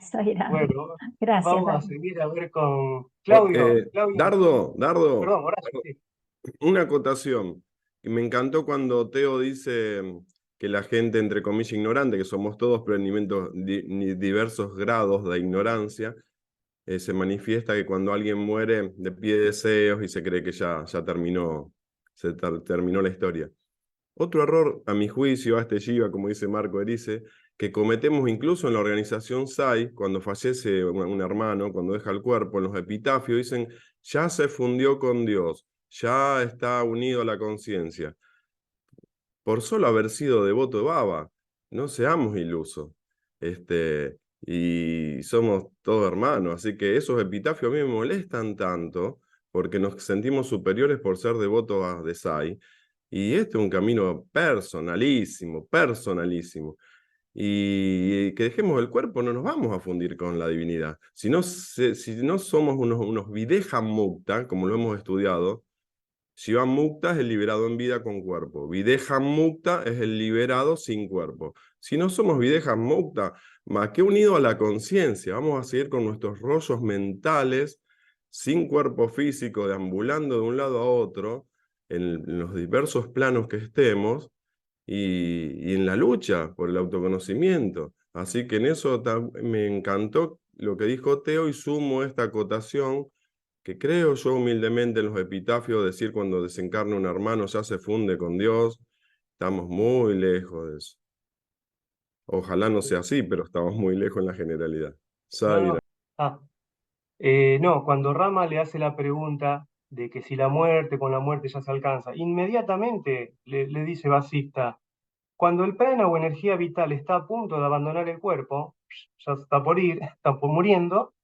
Zaira. Bueno, Gracias, vamos a Dani. seguir a ver con O- Claudio. Claudio, Dardo, perdón, Horacio, sí. una acotación. Y me encantó cuando Teo dice que la gente, entre comillas, ignorante, que somos todos, pero en diversos grados de ignorancia, se manifiesta que cuando alguien muere le pide deseos y se cree que ya terminó, terminó la historia. Otro error, a mi juicio, a este Shiva, como dice Marco Erice, que cometemos incluso en la organización SAI, cuando fallece un hermano, cuando deja el cuerpo, en los epitafios dicen, ya se fundió con Dios, ya está unido a la conciencia. Por solo haber sido devoto de Baba, no seamos ilusos. Y somos todos hermanos, así que esos epitafios a mí me molestan tanto, porque nos sentimos superiores por ser devotos de Sai. Y este es un camino personalísimo, personalísimo. Y que dejemos el cuerpo, no nos vamos a fundir con la divinidad. Si no somos unos videha mukta, como lo hemos estudiado, Shiva mukta es el liberado en vida con cuerpo. Videha mukta es el liberado sin cuerpo. Si no somos videha mukta, más que unido a la conciencia, vamos a seguir con nuestros rollos mentales, sin cuerpo físico, deambulando de un lado a otro, en los diversos planos que estemos, y en la lucha por el autoconocimiento. Así que en eso me encantó lo que dijo Teo y sumo esta acotación que creo yo humildemente en los epitafios decir cuando desencarna un hermano ya se funde con Dios. Estamos muy lejos de eso. Ojalá no sea así, pero estamos muy lejos en la generalidad. No, Zaira. no. Ah, no, cuando Rama le hace la pregunta de que si la muerte, con la muerte ya se alcanza, inmediatamente le dice Basista, cuando el prana o energía vital está a punto de abandonar el cuerpo, ya está por ir, está por muriendo,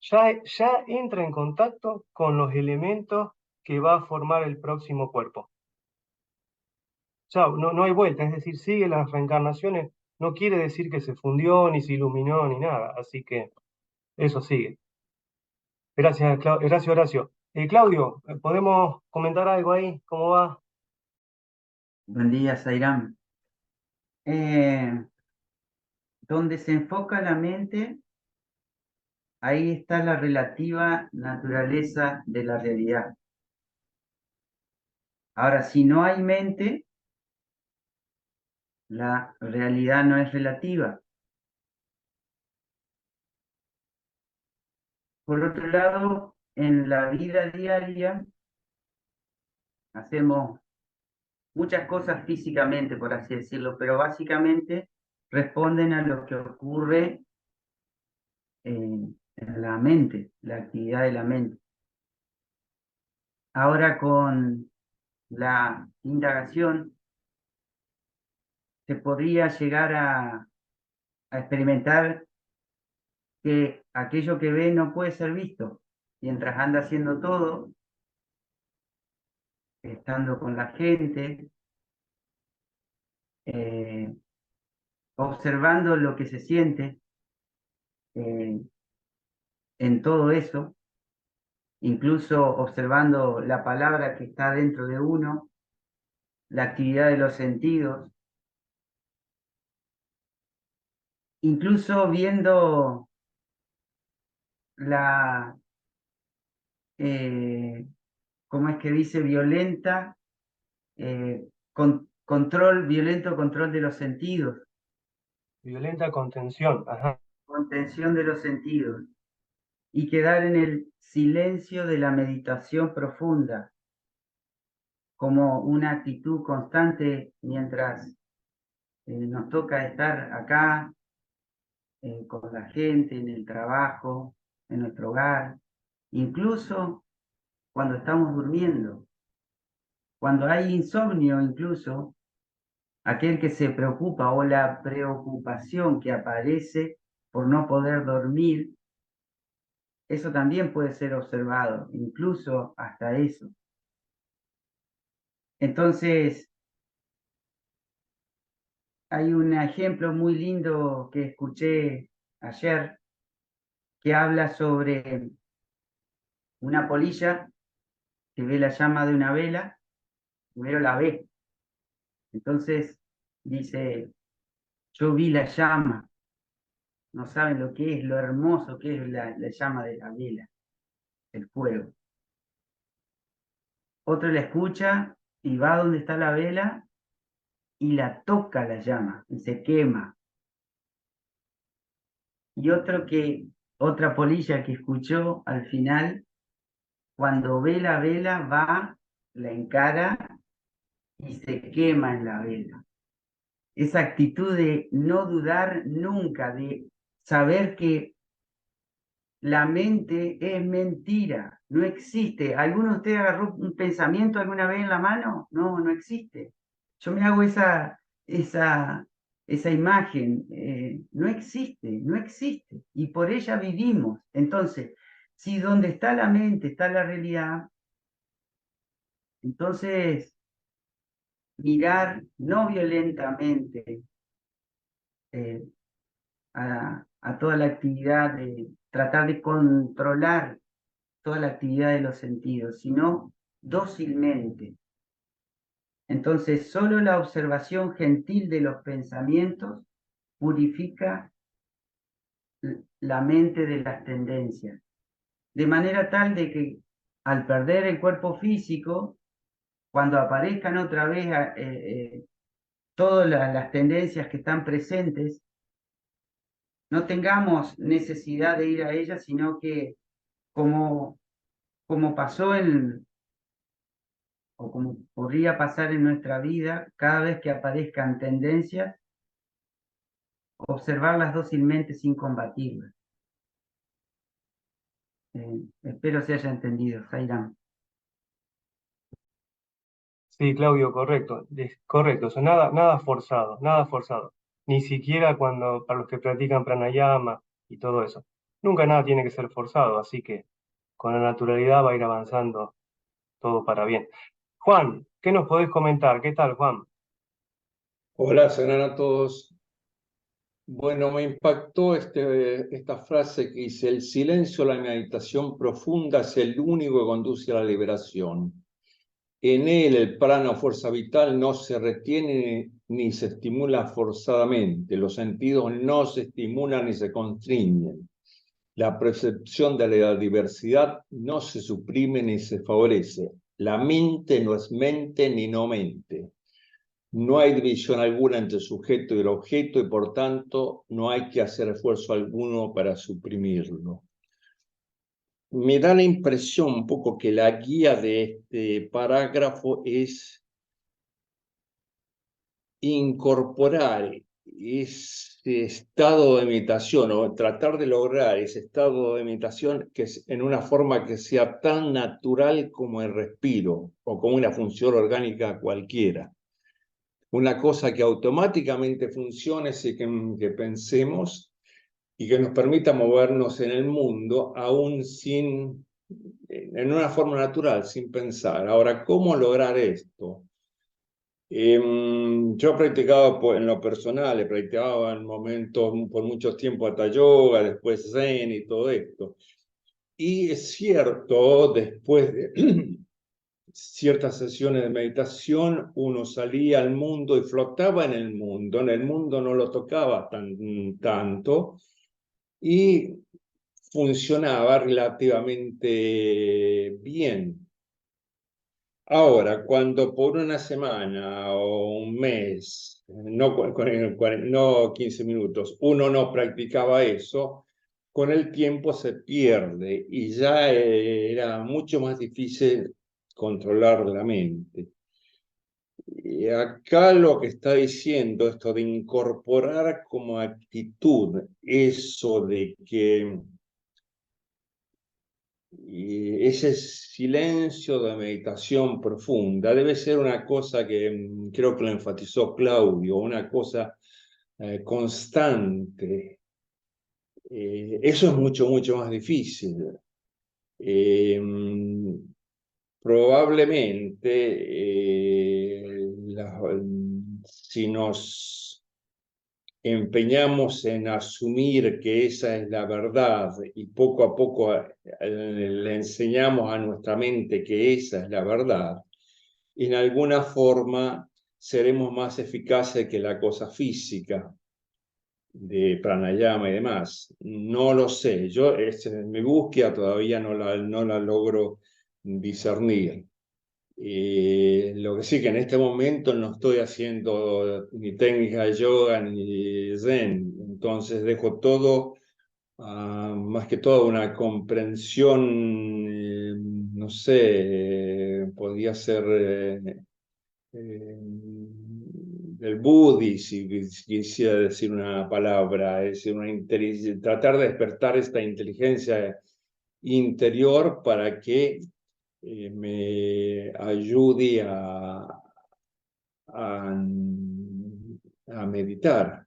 ya entra en contacto con los elementos que va a formar el próximo cuerpo. Ya, no hay vuelta, es decir, sigue las reencarnaciones, no quiere decir que se fundió, ni se iluminó, ni nada, así que eso sigue. Gracias, gracias Horacio. Claudio, ¿podemos comentar algo ahí? ¿Cómo va? Buen día, Zairán. Donde se enfoca la mente, ahí está la relativa naturaleza de la realidad. Ahora, si no hay mente, la realidad no es relativa. Por otro lado, en la vida diaria hacemos muchas cosas físicamente, por así decirlo, pero básicamente responden a lo que ocurre en la mente, la actividad de la mente. Ahora con la indagación se podría llegar a experimentar que aquello que ve no puede ser visto, mientras anda haciendo todo, estando con la gente, observando lo que se siente en todo eso, incluso observando la palabra que está dentro de uno, la actividad de los sentidos, incluso viendo la, ¿cómo es que dice? Violenta, violento control de los sentidos. Violenta contención, ajá. Contención de los sentidos. Y quedar en el silencio de la meditación profunda, como una actitud constante mientras nos toca estar acá, con la gente, en el trabajo, en nuestro hogar, incluso cuando estamos durmiendo, cuando hay insomnio, incluso aquel que se preocupa o la preocupación que aparece por no poder dormir, eso también puede ser observado, incluso hasta eso. Entonces, hay un ejemplo muy lindo que escuché ayer que habla sobre una polilla que ve la llama de una vela, primero la ve. Entonces dice, yo vi la llama, no saben lo que es, lo hermoso que es la llama de la vela, el fuego. Otro la escucha y va donde está la vela y la toca la llama y se quema. Y otra polilla que escuchó al final, cuando ve la vela va, la encara y se quema en la vela. Esa actitud de no dudar nunca, de saber que la mente es mentira, no existe. ¿Alguno de ustedes agarró un pensamiento alguna vez en la mano? No, no existe. Yo me hago esa imagen, no existe, no existe. Y por ella vivimos. Entonces, si donde está la mente está la realidad, entonces mirar no violentamente a toda la actividad, de tratar de controlar toda la actividad de los sentidos, sino dócilmente. Entonces, solo la observación gentil de los pensamientos purifica la mente de las tendencias, de manera tal de que al perder el cuerpo físico, cuando aparezcan otra vez todas las tendencias que están presentes, no tengamos necesidad de ir a ellas, sino que como pasó o como podría pasar en nuestra vida, cada vez que aparezcan tendencias, observarlas dócilmente sin combatirlas. Espero se haya entendido, Zairán. Sí, Claudio, correcto, correcto, o sea, nada forzado, nada forzado. Ni siquiera para los que practican pranayama y todo eso. Nunca nada tiene que ser forzado, así que con la naturalidad va a ir avanzando todo para bien. Juan, ¿qué nos podés comentar? ¿Qué tal, Juan? Hola, serán a todos. Bueno, me impactó esta frase que dice, el silencio, la meditación profunda es el único que conduce a la liberación. En él el prana o fuerza vital no se retiene ni se estimula forzadamente, los sentidos no se estimulan ni se constriñen. La percepción de la diversidad no se suprime ni se favorece. La mente no es mente ni no mente. No hay división alguna entre el sujeto y el objeto y por tanto no hay que hacer esfuerzo alguno para suprimirlo. me da la impresión un poco que la guía de este parágrafo es incorporar ese estado de meditación o tratar de lograr ese estado de meditación que es en una forma que sea tan natural como el respiro o como una función orgánica cualquiera. Una cosa que automáticamente funcione sin que pensemos y que nos permita movernos en el mundo aún en una forma natural, sin pensar. Ahora, ¿cómo lograr esto? Yo he practicado en lo personal, he practicado en momentos por mucho tiempo hasta yoga, después zen y todo esto. Y es cierto, después de ciertas sesiones de meditación, uno salía al mundo y flotaba en el mundo no lo tocaba tanto y funcionaba relativamente bien. Ahora, cuando por una semana o un mes, no 15 minutos, uno no practicaba eso, con el tiempo se pierde y ya era mucho más difícil controlar la mente. Y acá lo que está diciendo, esto de incorporar como actitud, eso de que y ese silencio de meditación profunda debe ser una cosa que creo que lo enfatizó Claudio, una cosa constante. Eso es mucho, mucho más difícil. Probablemente si nos empeñamos en asumir que esa es la verdad y poco a poco le enseñamos a nuestra mente que esa es la verdad, en alguna forma seremos más eficaces que la cosa física de pranayama y demás. No lo sé, yo mi búsqueda todavía no la logro discernir. Lo que sí que en este momento no estoy haciendo ni técnica de yoga ni zen, entonces dejo todo, más que todo una comprensión, no sé, podría ser del Buddhi, si quisiera decir una palabra, es decir, tratar de despertar esta inteligencia interior para que me ayude a meditar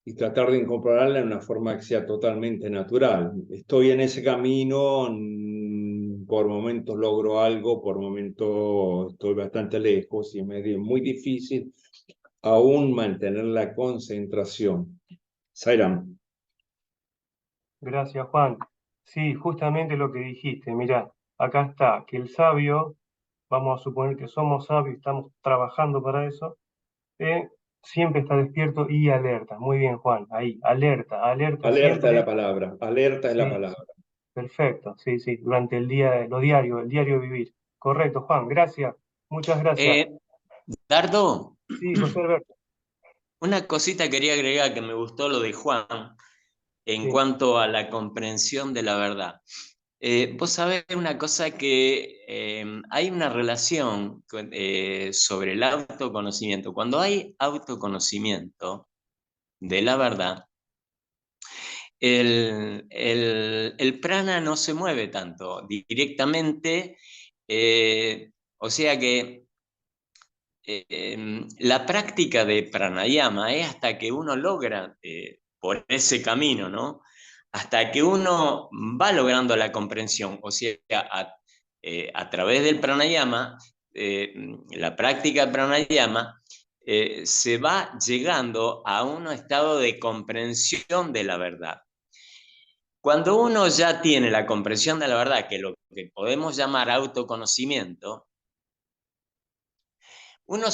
y tratar de incorporarla en una forma que sea totalmente natural. Estoy en ese camino, por momentos logro algo, por momentos estoy bastante lejos y es muy difícil aún mantener la concentración. Sairam. Gracias, Juan. Sí, justamente lo que dijiste. Mirá, acá está, que el sabio, vamos a suponer que somos sabios, estamos trabajando para eso, siempre está despierto y alerta. Muy bien, Juan, ahí, alerta, alerta Alerta es la siempre. palabra, alerta es la Sí, palabra. perfecto, sí, sí, durante el día, lo diario, el diario vivir. Correcto, Juan, gracias, muchas gracias. Dardo, Sí, José Alberto. una cosita quería agregar que me gustó lo de Juan en Sí. cuanto a la comprensión de la verdad. Vos sabés una cosa que hay una relación sobre el autoconocimiento. Cuando hay autoconocimiento de la verdad, el prana no se mueve tanto directamente, o sea que la práctica de pranayama es hasta que uno logra por ese camino, ¿no? Hasta que uno va logrando la comprensión, o sea, a través del pranayama, la práctica de pranayama, se va llegando a un estado de comprensión de la verdad. Cuando uno ya tiene la comprensión de la verdad, que lo que podemos llamar autoconocimiento, uno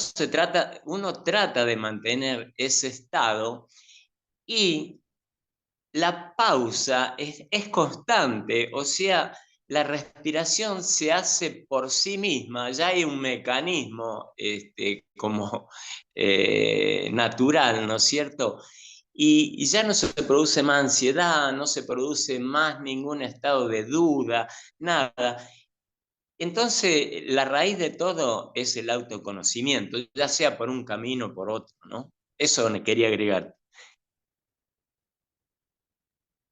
trata de mantener ese estado y la pausa es constante, o sea, la respiración se hace por sí misma, ya hay un mecanismo como natural, ¿no es cierto? y ya no se produce más ansiedad, no se produce más ningún estado de duda, nada. Entonces, la raíz de todo es el autoconocimiento, ya sea por un camino o por otro, ¿no? Eso me quería agregar.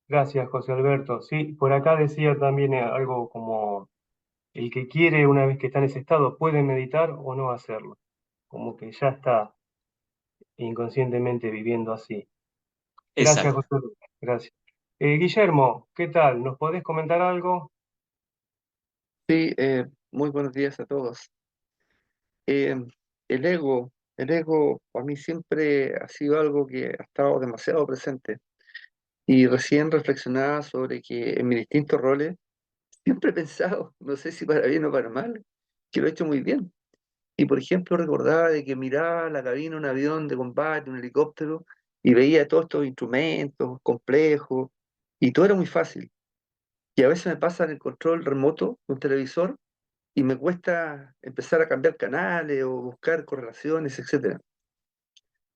Gracias, José Alberto. Sí, por acá decía también algo como el que quiere, una vez que está en ese estado, puede meditar o no hacerlo. Como que ya está inconscientemente viviendo así. Gracias, Exacto. José Alberto. Gracias. Guillermo, ¿qué tal? ¿Nos podés comentar algo? Sí, muy buenos días a todos. Eh, el ego para mí siempre ha sido algo que ha estado demasiado presente y recién reflexionaba sobre que en mis distintos roles siempre he pensado, no sé si para bien o para mal, que lo he hecho muy bien. Y por ejemplo recordaba de que miraba la cabina de un avión de combate, un helicóptero, y veía todos estos instrumentos complejos y todo era muy fácil. Y a veces me pasa en el control remoto de un televisor y me cuesta empezar a cambiar canales o buscar correlaciones, etcétera.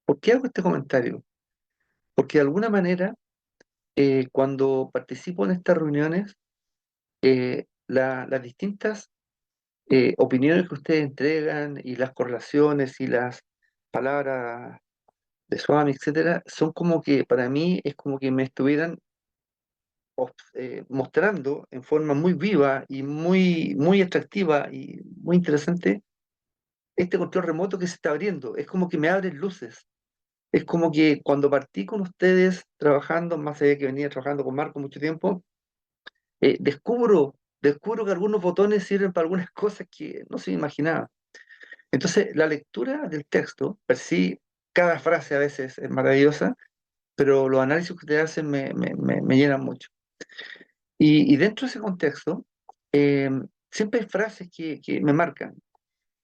¿Por qué hago este comentario? Porque de alguna manera, cuando participo en estas reuniones, las distintas opiniones que ustedes entregan y las correlaciones y las palabras de Swami, etcétera, son como que para mí es como que me estuvieran mostrando en forma muy viva y muy atractiva y muy interesante este control remoto que se está abriendo. Es como que me abren luces. Es como que cuando partí con ustedes trabajando, más allá de que venía trabajando con Marco mucho tiempo, descubro que algunos botones sirven para algunas cosas que no se me imaginaba. Entonces, la lectura del texto, per sí, cada frase a veces es maravillosa, pero los análisis que ustedes hacen me llenan mucho. Y dentro de ese contexto, eh, siempre hay frases que me marcan.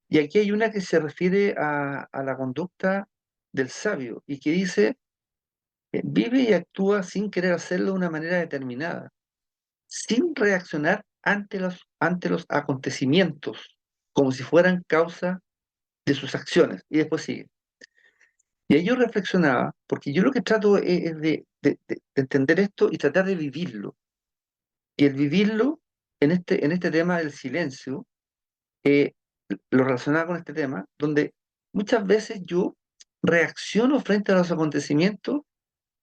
Y aquí hay una que se refiere a la conducta del sabio y que dice, vive y actúa sin querer hacerlo de una manera determinada, sin reaccionar ante los acontecimientos, como si fueran causa de sus acciones. Y después sigue. Y ahí yo reflexionaba, porque yo lo que trato es de entender esto y tratar de vivirlo. Y el vivirlo en este tema del silencio, eh, lo relacionaba con este tema, donde muchas veces yo reacciono frente a los acontecimientos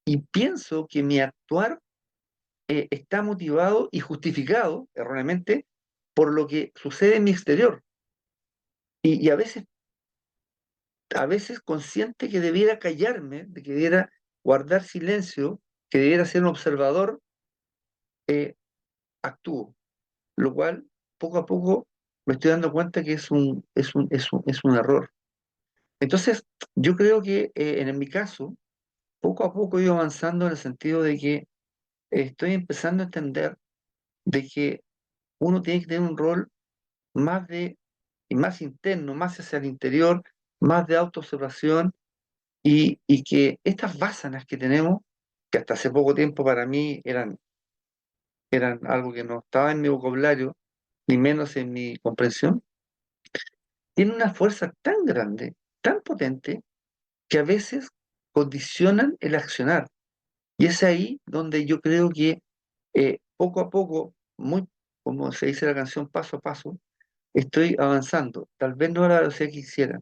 y pienso que mi actuar está motivado y justificado erróneamente por lo que sucede en mi exterior. Y a veces consciente que debiera callarme, de que debiera guardar silencio, que debiera ser un observador, eh, actúo. Lo cual, poco a poco, me estoy dando cuenta que es un error. Entonces, yo creo que en mi caso, poco a poco he ido avanzando en el sentido de que estoy empezando a entender de que uno tiene que tener un rol más y más interno, más hacia el interior, más de autoobservación y que estas vásanas que tenemos, que hasta hace poco tiempo para mí eran algo que no estaba en mi vocabulario, ni menos en mi comprensión, tienen una fuerza tan grande, tan potente, que a veces condicionan el accionar. Y es ahí donde yo creo que poco a poco, muy como se dice la canción, paso a paso, estoy avanzando. Tal vez no a la velocidad que quisiera.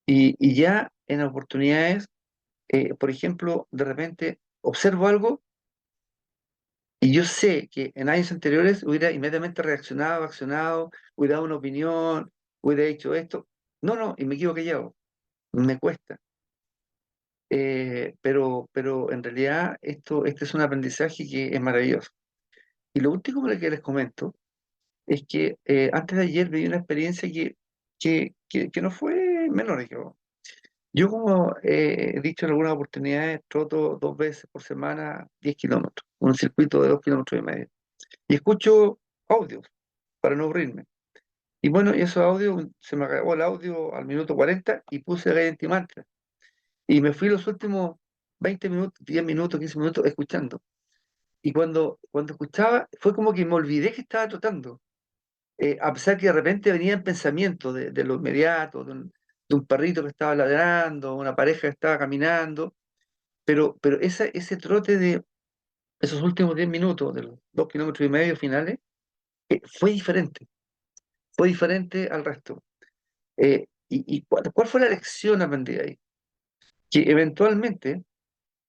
Y ya en oportunidades, por ejemplo, de repente observo algo y yo sé que en años anteriores hubiera inmediatamente reaccionado, accionado, hubiera dado una opinión, hubiera hecho esto. No, no, y me quedo callado. Me cuesta. Pero en realidad este es un aprendizaje que es maravilloso. Y lo último que les comento es que antes de ayer viví una experiencia que no fue menor. Yo como he dicho en algunas oportunidades, troto 2 veces por semana 10 kilómetros, un circuito de 2,5 kilómetros. Y escucho audios para no aburrirme. Y bueno, y esos audios, se me acabó el audio al minuto 40 y puse Gayatri Mantra. Y me fui los últimos 20 minutos, 10 minutos, 15 minutos escuchando. Y cuando escuchaba, fue como que me olvidé que estaba trotando. A pesar que de repente venían pensamientos de lo inmediato, de un perrito que estaba ladrando, una pareja que estaba caminando. pero ese trote de esos últimos 10 minutos, de los 2,5 kilómetros finales, fue diferente al resto. ¿Y cuál fue la lección aprendida ahí? Que eventualmente,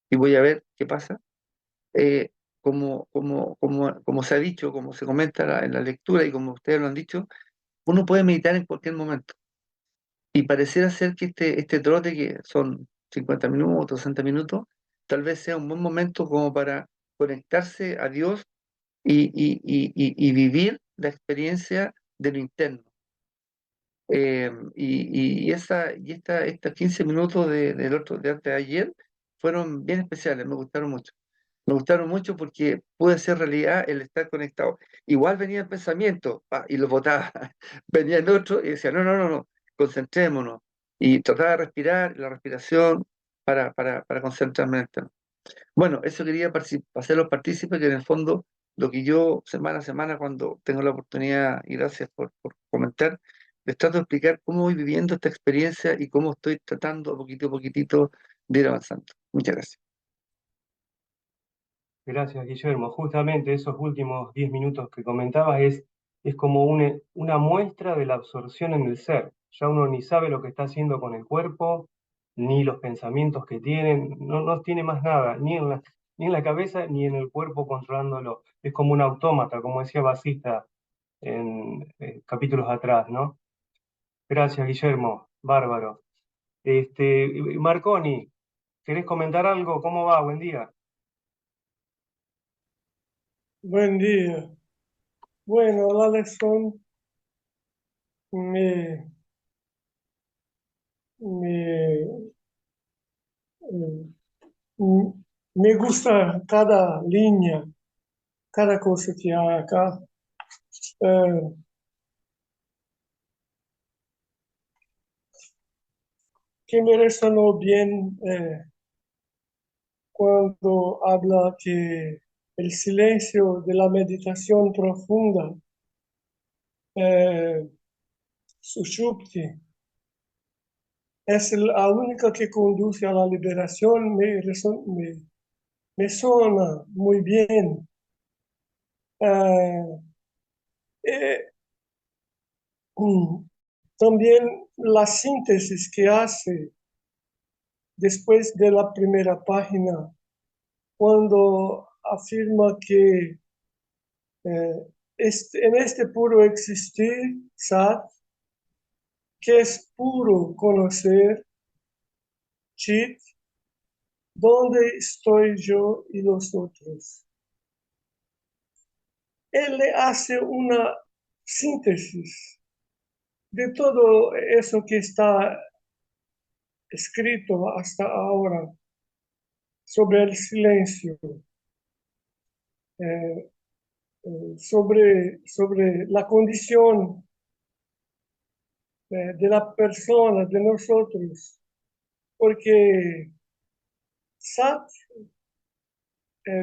y voy a ver qué pasa, como se ha dicho, como se comenta en la lectura y como ustedes lo han dicho, uno puede meditar en cualquier momento. Y pareciera ser que este trote, que son 50 minutos, 60 minutos, tal vez sea un buen momento como para conectarse a Dios y vivir la experiencia de lo interno. Estos 15 minutos de antes de ayer fueron bien especiales, me gustaron mucho. Me gustaron mucho porque pude hacer realidad el estar conectado. Igual venía el pensamiento y lo botaba. Venía el otro y decía, no, no, no, no, concentrémonos. Y trataba de respirar, la respiración para concentrarme en el tema. Bueno, eso quería hacerlos partícipes, que en el fondo lo que yo semana a semana, cuando tengo la oportunidad, y gracias por comentar, les trato de explicar cómo voy viviendo esta experiencia y cómo estoy tratando poquito a poquitito de ir avanzando. Muchas gracias. Gracias, Guillermo. Justamente esos últimos 10 minutos que comentabas es como una muestra de la absorción en el ser. Ya uno ni sabe lo que está haciendo con el cuerpo, ni los pensamientos que tienen, no tiene más nada, ni en la cabeza ni en el cuerpo controlándolo. Es como un autómata, como decía Basista en capítulos atrás, ¿no? Gracias, Guillermo. Bárbaro. Marconi, ¿querés comentar algo? ¿Cómo va? Buen día. Buen día. Bueno, la lección me, me, me gusta cada línea, cada cosa que hay acá. Que me resonó bien cuando habla que el silencio de la meditación profunda, Sushupti, es la única que conduce a la liberación. Me suena muy bien. También la síntesis que hace después de la primera página, cuando afirma que en este puro existir, Sat, que es puro conocer, Chit, ¿dónde estoy yo y los otros? Él le hace una síntesis de todo eso que está escrito hasta ahora sobre el silencio, sobre la condición de la persona, de nosotros, porque Sat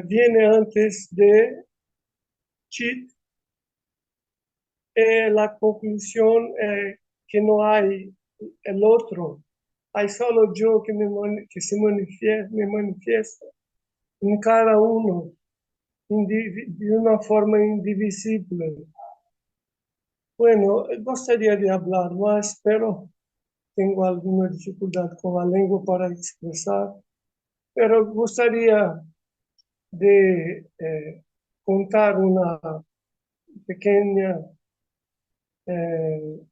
viene antes de Chit. La conclusión que no hay el otro, hay solo yo que me manifiesta en cada uno de una forma indivisible. Bueno, gostaria de hablar más, pero tengo alguna dificultad con la lengua para expresar. Pero gostaria de contar una pequeña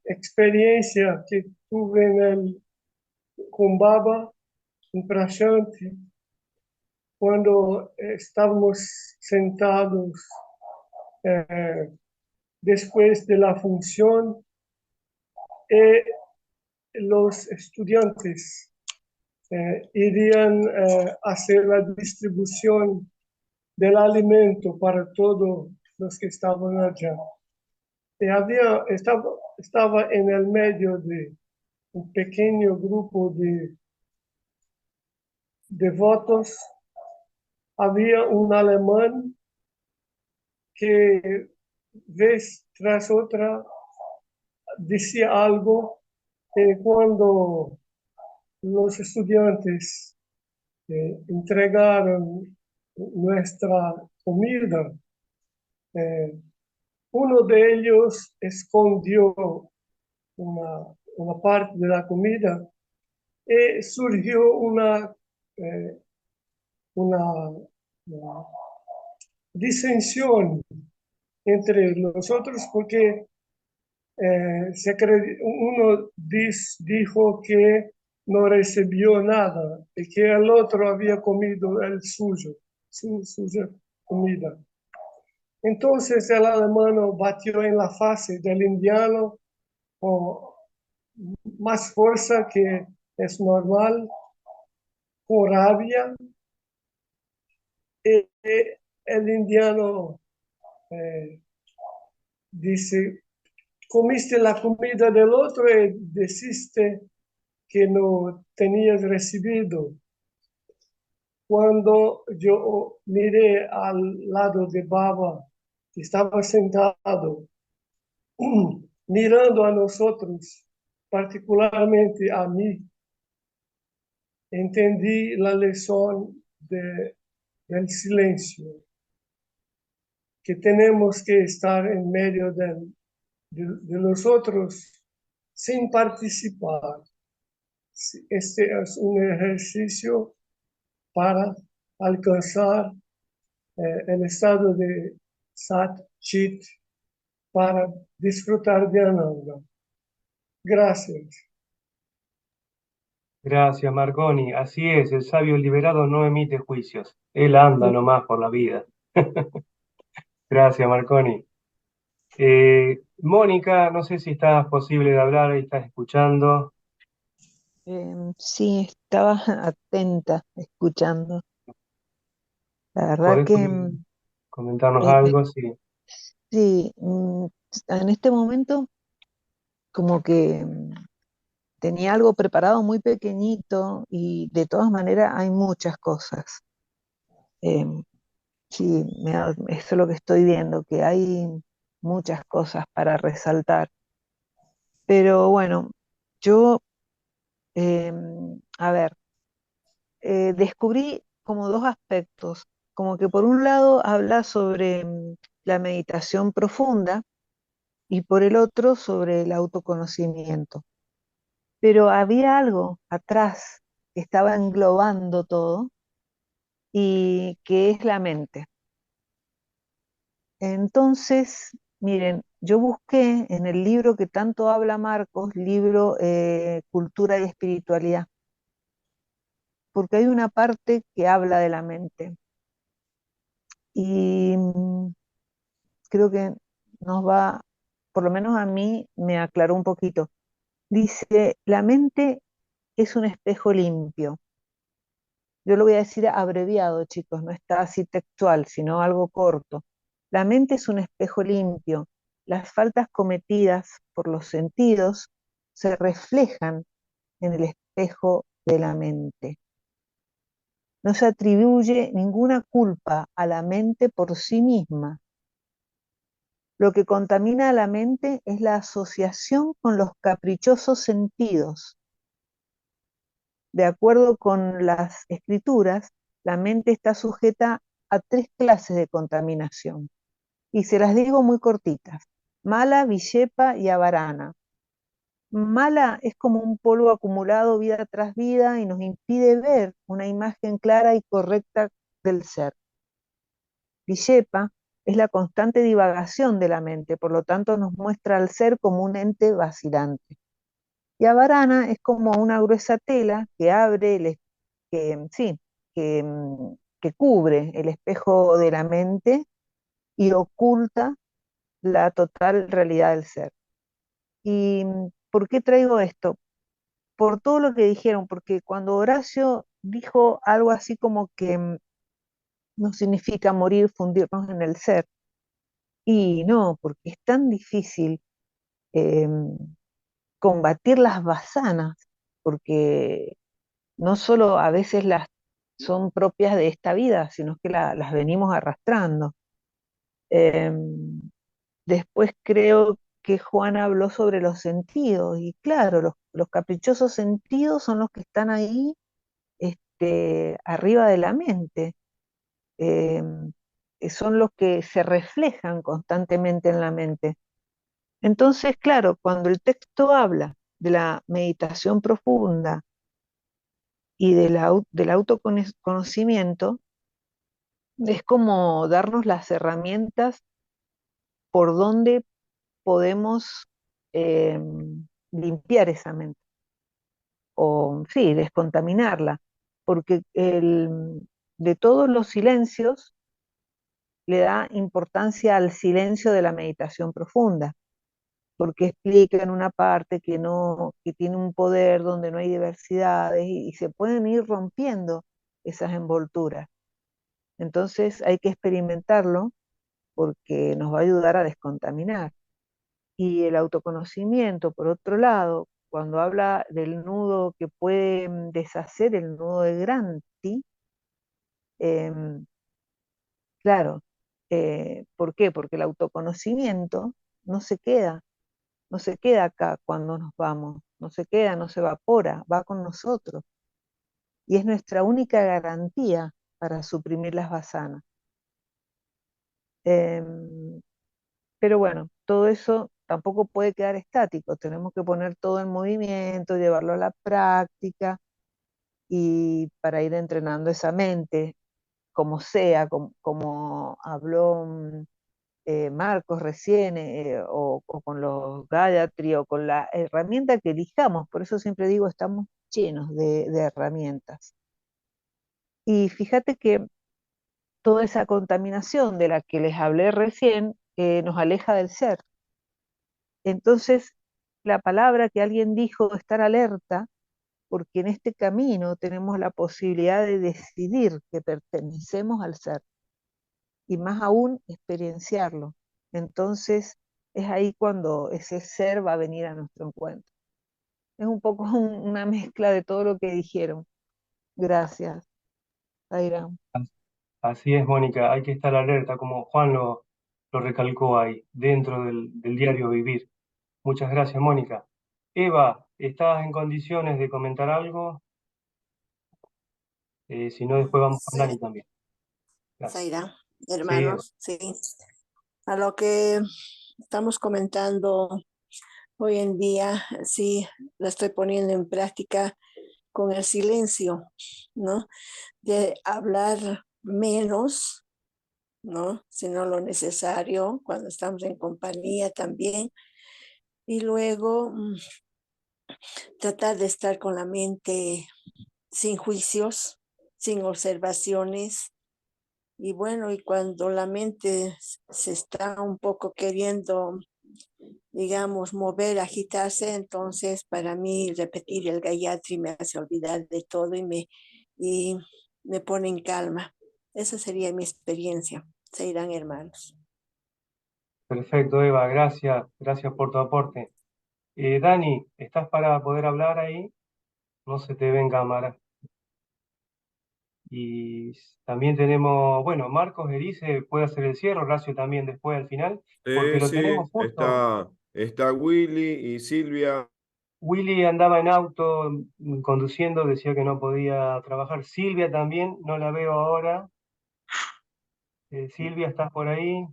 experiencia que tuve en el Kumbaba, en Prashanti, cuando estábamos sentados después de la función. Los estudiantes irían a hacer la distribución del alimento para todos los que estaban allá. Y estaba en el medio de un pequeño grupo de devotos. Había un alemán que vez tras otra decía algo, y cuando los estudiantes entregaron nuestra comida. Uno de ellos escondió una parte de la comida y surgió una disensión entre nosotros porque uno dijo que no recibió nada y que el otro había comido su suya comida. Entonces el alemán batió en la fase del indiano con más fuerza que es normal, con rabia. Y el indiano dice, comiste la comida del otro y deciste que no tenías recibido. Cuando yo miré al lado de Baba, que estaba sentado, mirando a nosotros, particularmente a mí, entendí la lección del silencio, que tenemos que estar en medio de los otros sin participar. Este es un ejercicio para alcanzar el estado de Sat Chit, para disfrutar de Ananda. Gracias. Gracias, Marconi. Así es, el sabio liberado no emite juicios. Él anda nomás por la vida. Gracias, Marconi. Mónica, no sé si estás posible de hablar y estás escuchando. Sí, estaba atenta, escuchando. La verdad ¿Podés que comentarnos eh, algo? Sí. sí, en este momento como que tenía algo preparado muy pequeñito y de todas maneras hay muchas cosas. Sí, eso es lo que estoy viendo, que hay muchas cosas para resaltar. Pero bueno, yo, a ver, descubrí como dos aspectos, como que por un lado habla sobre la meditación profunda y por el otro sobre el autoconocimiento. Pero había algo atrás que estaba englobando todo y que es la mente. Entonces, miren, yo busqué en el libro que tanto habla Marcos, libro Cultura y Espiritualidad, porque hay una parte que habla de la mente. Y creo que nos va, por lo menos a mí me aclaró un poquito. Dice, la mente es un espejo limpio. Yo lo voy a decir abreviado, chicos, no está así textual, sino algo corto. La mente es un espejo limpio. Las faltas cometidas por los sentidos se reflejan en el espejo de la mente. No se atribuye ninguna culpa a la mente por sí misma. Lo que contamina a la mente es la asociación con los caprichosos sentidos. De acuerdo con las escrituras, la mente está sujeta a 3 clases de contaminación. Y se las digo muy cortitas. Mala, Vishepa y Avarana. Mala es como un polvo acumulado vida tras vida y nos impide ver una imagen clara y correcta del ser. Vishepa es la constante divagación de la mente, por lo tanto nos muestra al ser como un ente vacilante. Y Avarana es como una gruesa tela que abre, que cubre el espejo de la mente y oculta la total realidad del ser. ¿Y por qué traigo esto? Por todo lo que dijeron, porque cuando Horacio dijo algo así como que no significa morir, fundirnos en el ser, y no, porque es tan difícil eh, combatir las basanas, porque no solo a veces las son propias de esta vida, sino que las venimos arrastrando. Eh, Después creo que Juan habló sobre los sentidos, y claro, los caprichosos sentidos son los que están ahí arriba de la mente. Son los que se reflejan constantemente en la mente. Entonces, claro, cuando el texto habla de la meditación profunda y del autoconocimiento, es como darnos las herramientas por donde podemos limpiar esa mente, o sí, descontaminarla, porque de todos los silencios le da importancia al silencio de la meditación profunda, porque explica en una parte que tiene un poder donde no hay diversidades y se pueden ir rompiendo esas envolturas. Entonces hay que experimentarlo porque nos va a ayudar a descontaminar. Y el autoconocimiento, por otro lado, cuando habla del nudo que puede deshacer el nudo de Granti, claro, ¿por qué? Porque el autoconocimiento no se queda acá cuando nos vamos, no se queda, no se evapora, va con nosotros. Y es nuestra única garantía para suprimir las vasanas. Pero bueno, todo eso tampoco puede quedar estático, tenemos que poner todo en movimiento, llevarlo a la práctica y para ir entrenando esa mente, como sea, como habló Marcos recién, o con los Gayatri, o con la herramienta que elijamos. Por eso siempre digo, estamos llenos de herramientas. Y fíjate que toda esa contaminación de la que les hablé recién nos aleja del ser. Entonces, la palabra que alguien dijo, estar alerta, porque en este camino tenemos la posibilidad de decidir que pertenecemos al ser, y más aún experienciarlo. Entonces, es ahí cuando ese ser va a venir a nuestro encuentro. Es un poco una mezcla de todo lo que dijeron. Gracias, Zaira. Así es, Mónica, hay que estar alerta, como Juan lo recalcó ahí, dentro del diario vivir. Muchas gracias, Mónica. Eva, ¿estás en condiciones de comentar algo? Si no, después vamos con Dani también. Gracias. Zaira, Sí, hermanos, sí. A lo que estamos comentando hoy en día, sí, la estoy poniendo en práctica con el silencio, ¿no? De hablar menos, ¿no? Sino lo necesario, cuando estamos en compañía también. Y luego tratar de estar con la mente sin juicios, sin observaciones. Y bueno, y cuando la mente se está un poco queriendo, digamos, mover, agitarse, entonces para mí repetir el Gayatri me hace olvidar de todo y me pone en calma. Esa sería mi experiencia. Se irán, hermanos. perfecto, Eva, gracias por tu aporte. Dani, ¿estás para poder hablar ahí? No se te ve en cámara. Y también tenemos, bueno, Marcos Erice puede hacer el cierre, Horacio también después al final, porque lo Sí, tenemos justo. está Willy y Silvia. Willy andaba en auto conduciendo, decía que no podía trabajar. Silvia también, no la veo ahora. Silvia, ¿estás por ahí?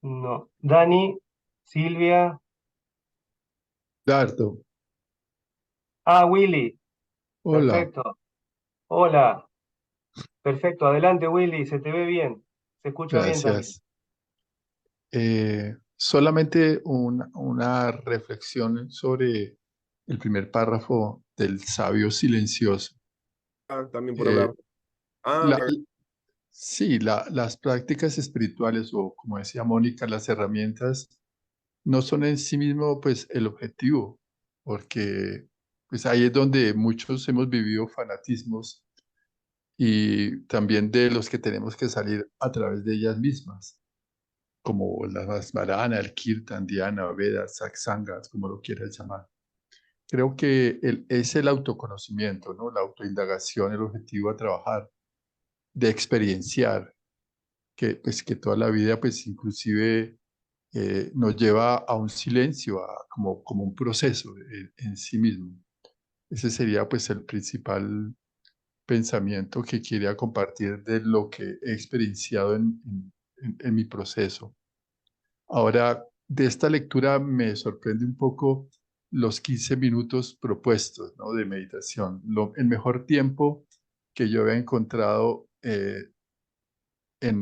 No. Dani, Silvia. Dardo, Ah, Willy. hola, Perfecto. Hola. Perfecto. Adelante, Willy. Se te ve bien. Se escucha bien también. gracias. Solamente una reflexión sobre el primer párrafo del sabio silencioso. También por hablar. La- sí, las prácticas espirituales, o como decía Mónica, las herramientas no son en sí mismo pues el objetivo, porque pues ahí es donde muchos hemos vivido fanatismos y también de los que tenemos que salir a través de ellas mismas, como la Vasmarana, el Kirtan, Dhyana, Vedas, Satsangas, como lo quieras llamar. Creo que es el autoconocimiento, ¿no? La autoindagación, el objetivo a trabajar, de experienciar, que toda la vida, pues inclusive nos lleva a un silencio, como un proceso en sí mismo. Ese sería pues el principal pensamiento que quería compartir de lo que he experienciado en mi proceso. Ahora, de esta lectura me sorprende un poco los 15 minutos propuestos, ¿no?, de meditación. El mejor tiempo que yo había encontrado en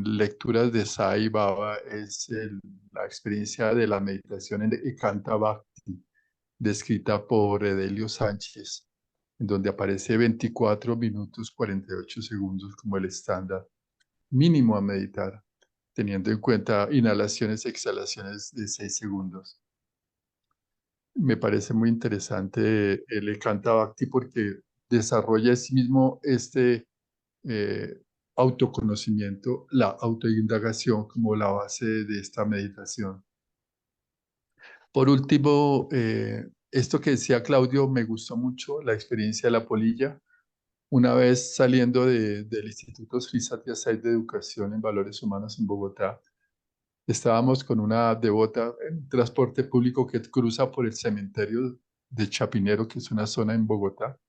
lecturas de Sai Baba es la experiencia de la meditación en Ekanta Bhakti, descrita por Edelio Sánchez, en donde aparece 24 minutos 48 segundos como el estándar mínimo a meditar, teniendo en cuenta inhalaciones y exhalaciones de 6 segundos. Me parece muy interesante el Ekanta Bhakti porque desarrolla en sí mismo este autoconocimiento, la autoindagación como la base de esta meditación. Por último, esto que decía Claudio, me gustó mucho, la experiencia de la polilla. Una vez saliendo del Instituto Sri Satya Sai de Educación en Valores Humanos en Bogotá, estábamos con una devota en transporte público que cruza por el cementerio de Chapinero, que es una zona en Bogotá,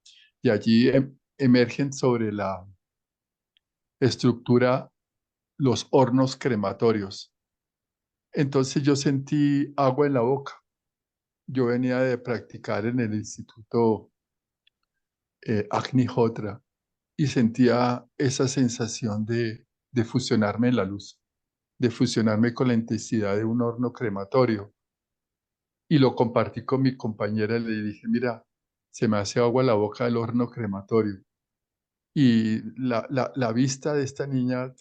y allí emergen sobre la estructura los hornos crematorios. Entonces yo sentí agua en la boca. Yo venía de practicar en el Instituto Agnihotra y sentía esa sensación de fusionarme en la luz, de fusionarme con la intensidad de un horno crematorio. Y lo compartí con mi compañera y le dije, mira, se me hace agua en la boca del horno crematorio. Y la vista de esta niña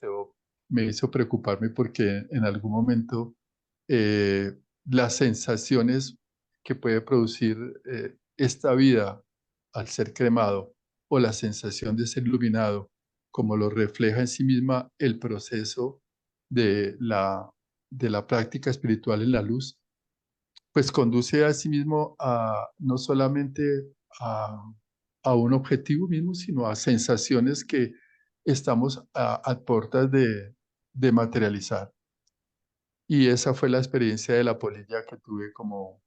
me hizo preocuparme porque en algún momento las sensaciones que puede producir esta vida al ser cremado o la sensación de ser iluminado, como lo refleja en sí misma el proceso de la práctica espiritual en la luz, pues conduce a sí mismo a no solamente a un objetivo mismo, sino a sensaciones que estamos a puertas de materializar. Y esa fue la experiencia de la polilla que tuve como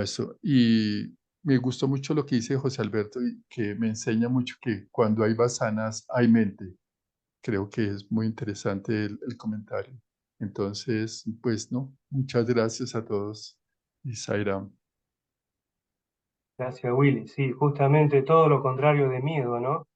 eso. Y me gustó mucho lo que dice José Alberto, y que me enseña mucho que cuando hay vasanas hay mente. Creo que es muy interesante el comentario. Entonces, pues no, muchas gracias a todos y Sairam. Gracias, Willy. Sí, justamente todo lo contrario de miedo, ¿no?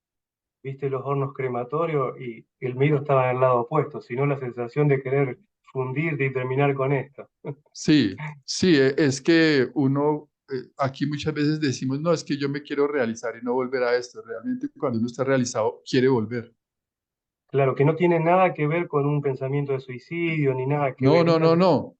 Viste los hornos crematorios y el miedo estaba en el lado opuesto, sino la sensación de querer fundirte y terminar con esto. Sí, sí, es que uno, aquí muchas veces decimos, no, es que yo me quiero realizar y no volver a esto. Realmente cuando uno está realizado, quiere volver. Claro, que no tiene nada que ver con un pensamiento de suicidio ni nada que No, ver. no, no, no.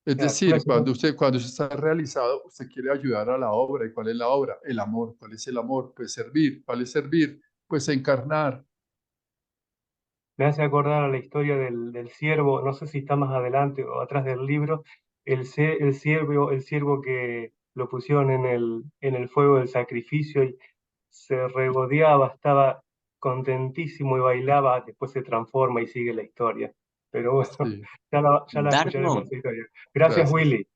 Es Claro, decir, cuando usted está realizado, usted quiere ayudar a la obra. ¿Y cuál es la obra? El amor. ¿Cuál es el amor? Pues servir. ¿Cuál es servir? Pues encarnar. me hace acordar a la historia del ciervo, no sé si está más adelante o atrás del libro, el ciervo que lo pusieron en el fuego del sacrificio y se regodeaba, estaba contentísimo y bailaba, después se transforma y sigue la historia. Pero bueno, Sí, ya la escucharemos Dardo, esa historia. Gracias, gracias. Willy.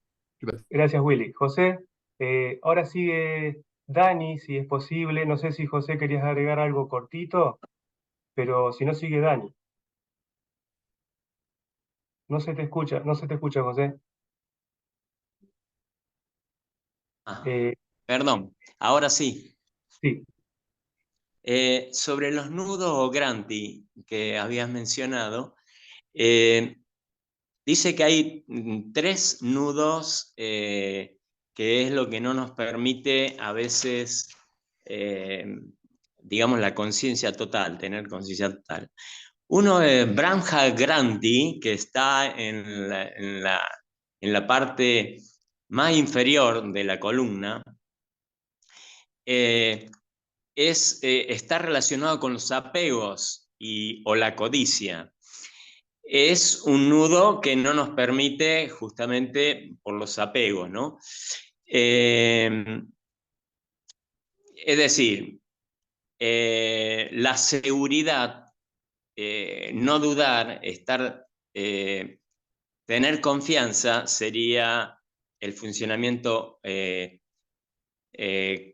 Gracias. Gracias, Willy. José, ahora sigue Dani, si es posible. No sé si José querías agregar algo cortito, pero si no, sigue Dani. No se te escucha, no se te escucha, José. perdón, ahora sí. Sí. Sobre los nudos o granti que habías mencionado, dice que hay 3 nudos que es lo que no nos permite a veces, digamos, la conciencia total, tener conciencia total. Uno es Brahma Granti, que está en la parte más inferior de la columna. Está relacionado con los apegos o la codicia. Es un nudo que no nos permite justamente por los apegos, ¿no? Es decir, la seguridad, no dudar, tener confianza sería el funcionamiento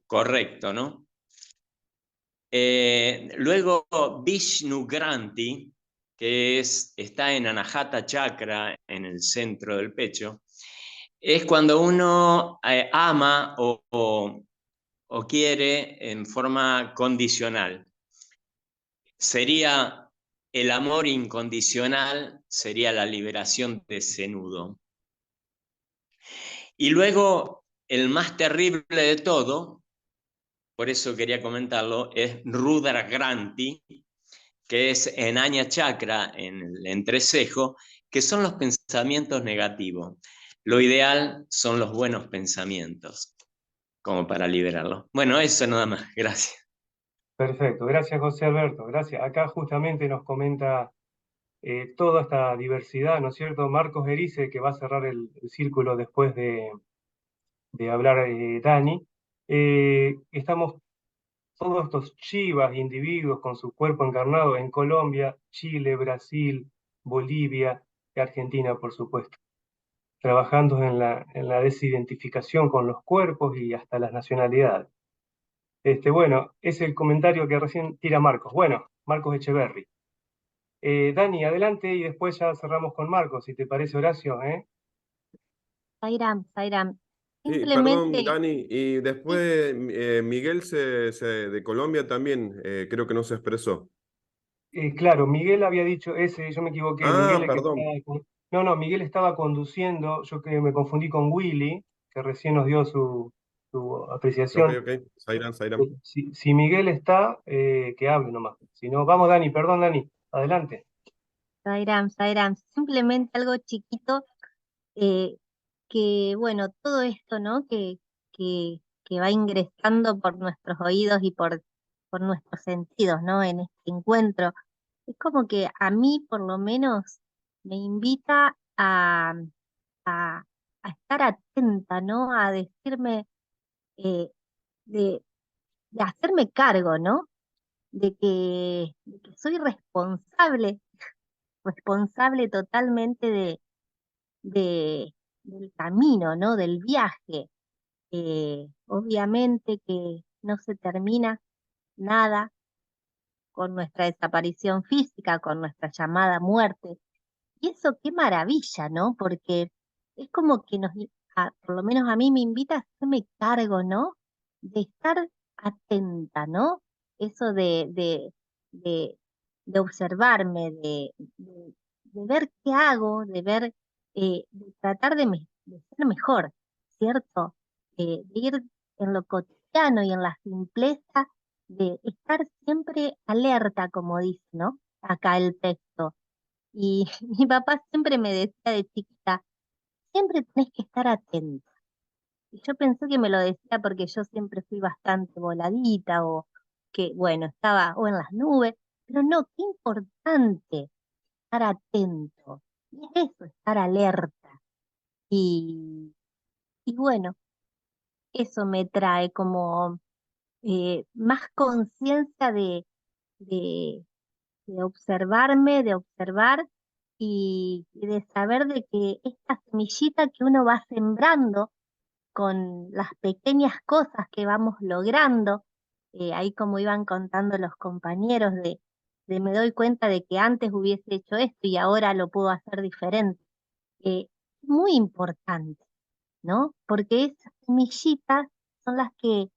correcto, ¿no? Luego Vishnu Granti, que está en Anahata Chakra, en el centro del pecho, es cuando uno ama o quiere en forma condicional. Sería el amor incondicional, sería la liberación de ese nudo. Y luego, el más terrible de todo, por eso quería comentarlo, es Rudra Granti, que es en Aña Chakra, en el entrecejo, que son los pensamientos negativos. Lo ideal son los buenos pensamientos, como para liberarlo. Bueno, eso nada más. Gracias. Perfecto, gracias José Alberto, gracias. Acá justamente nos comenta toda esta diversidad, ¿no es cierto? Marcos Erice, que va a cerrar el círculo después de hablar Dani. Estamos todos estos chivas, individuos con su cuerpo encarnado en Colombia, Chile, Brasil, Bolivia y Argentina, por supuesto, trabajando en la desidentificación con los cuerpos y hasta las nacionalidades. Bueno, es el comentario que recién tira Marcos. Bueno, Marcos Echeverry. Dani, adelante y después ya cerramos con Marcos, si te parece, Horacio, ¿eh? Sairam. Sí, perdón, Simplemente, Dani, y después Miguel de Colombia también creo que no se expresó. Claro, Miguel había dicho ese, yo me equivoqué, Miguel Ah, el que perdón. No, Miguel estaba conduciendo, yo que me confundí con Willy, que recién nos dio su Ok, apreciación. ok. Sairam. Si Miguel está, que hable nomás. Si no, vamos Dani, perdón Dani, adelante. Sairam, simplemente algo chiquito, eh, que bueno, todo esto, ¿no? Que va ingresando por nuestros oídos y por nuestros sentidos, ¿no? En este encuentro. Es como que a mí, por lo menos, me invita a, a estar atenta, ¿no? A decirme, eh, de, de hacerme cargo, ¿no? De que soy responsable totalmente de, del camino, ¿no? Del viaje. Obviamente que no se termina nada con nuestra desaparición física, con nuestra llamada muerte. Y eso qué maravilla, ¿no? Porque es como que por lo menos a mí me invita a hacerme cargo, ¿no? De estar atenta, ¿no? Eso de, de observarme, de ver qué hago, de tratar de ser mejor, ¿cierto? De ir en lo cotidiano y en la simpleza, de estar siempre alerta, como dice, ¿no? Acá el texto. Y mi papá siempre me decía de chiquita, siempre tenés que estar atenta. Y yo pensé que me lo decía porque yo siempre fui bastante voladita o que, bueno, estaba o en las nubes, pero no, qué importante estar atento. Y es eso, estar alerta. Y, y bueno, eso me trae como más conciencia de, de observarme, de observar y de saber de que esta semillita que uno va sembrando con las pequeñas cosas que vamos logrando, ahí como iban contando los compañeros de me doy cuenta de que antes hubiese hecho esto y ahora lo puedo hacer diferente. Muy importante, ¿no? Porque esas semillitas son las que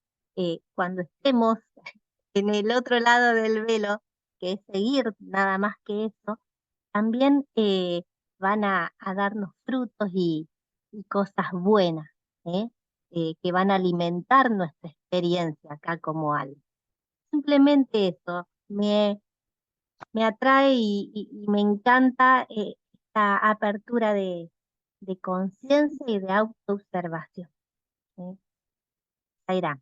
cuando estemos en el otro lado del velo, que es seguir nada más que eso, también van a darnos frutos y cosas buenas, ¿eh? Que van a alimentar nuestra experiencia acá como alma. Simplemente eso, me atrae y me encanta esta apertura de conciencia y de autoobservación. ¿Eh? Zaira.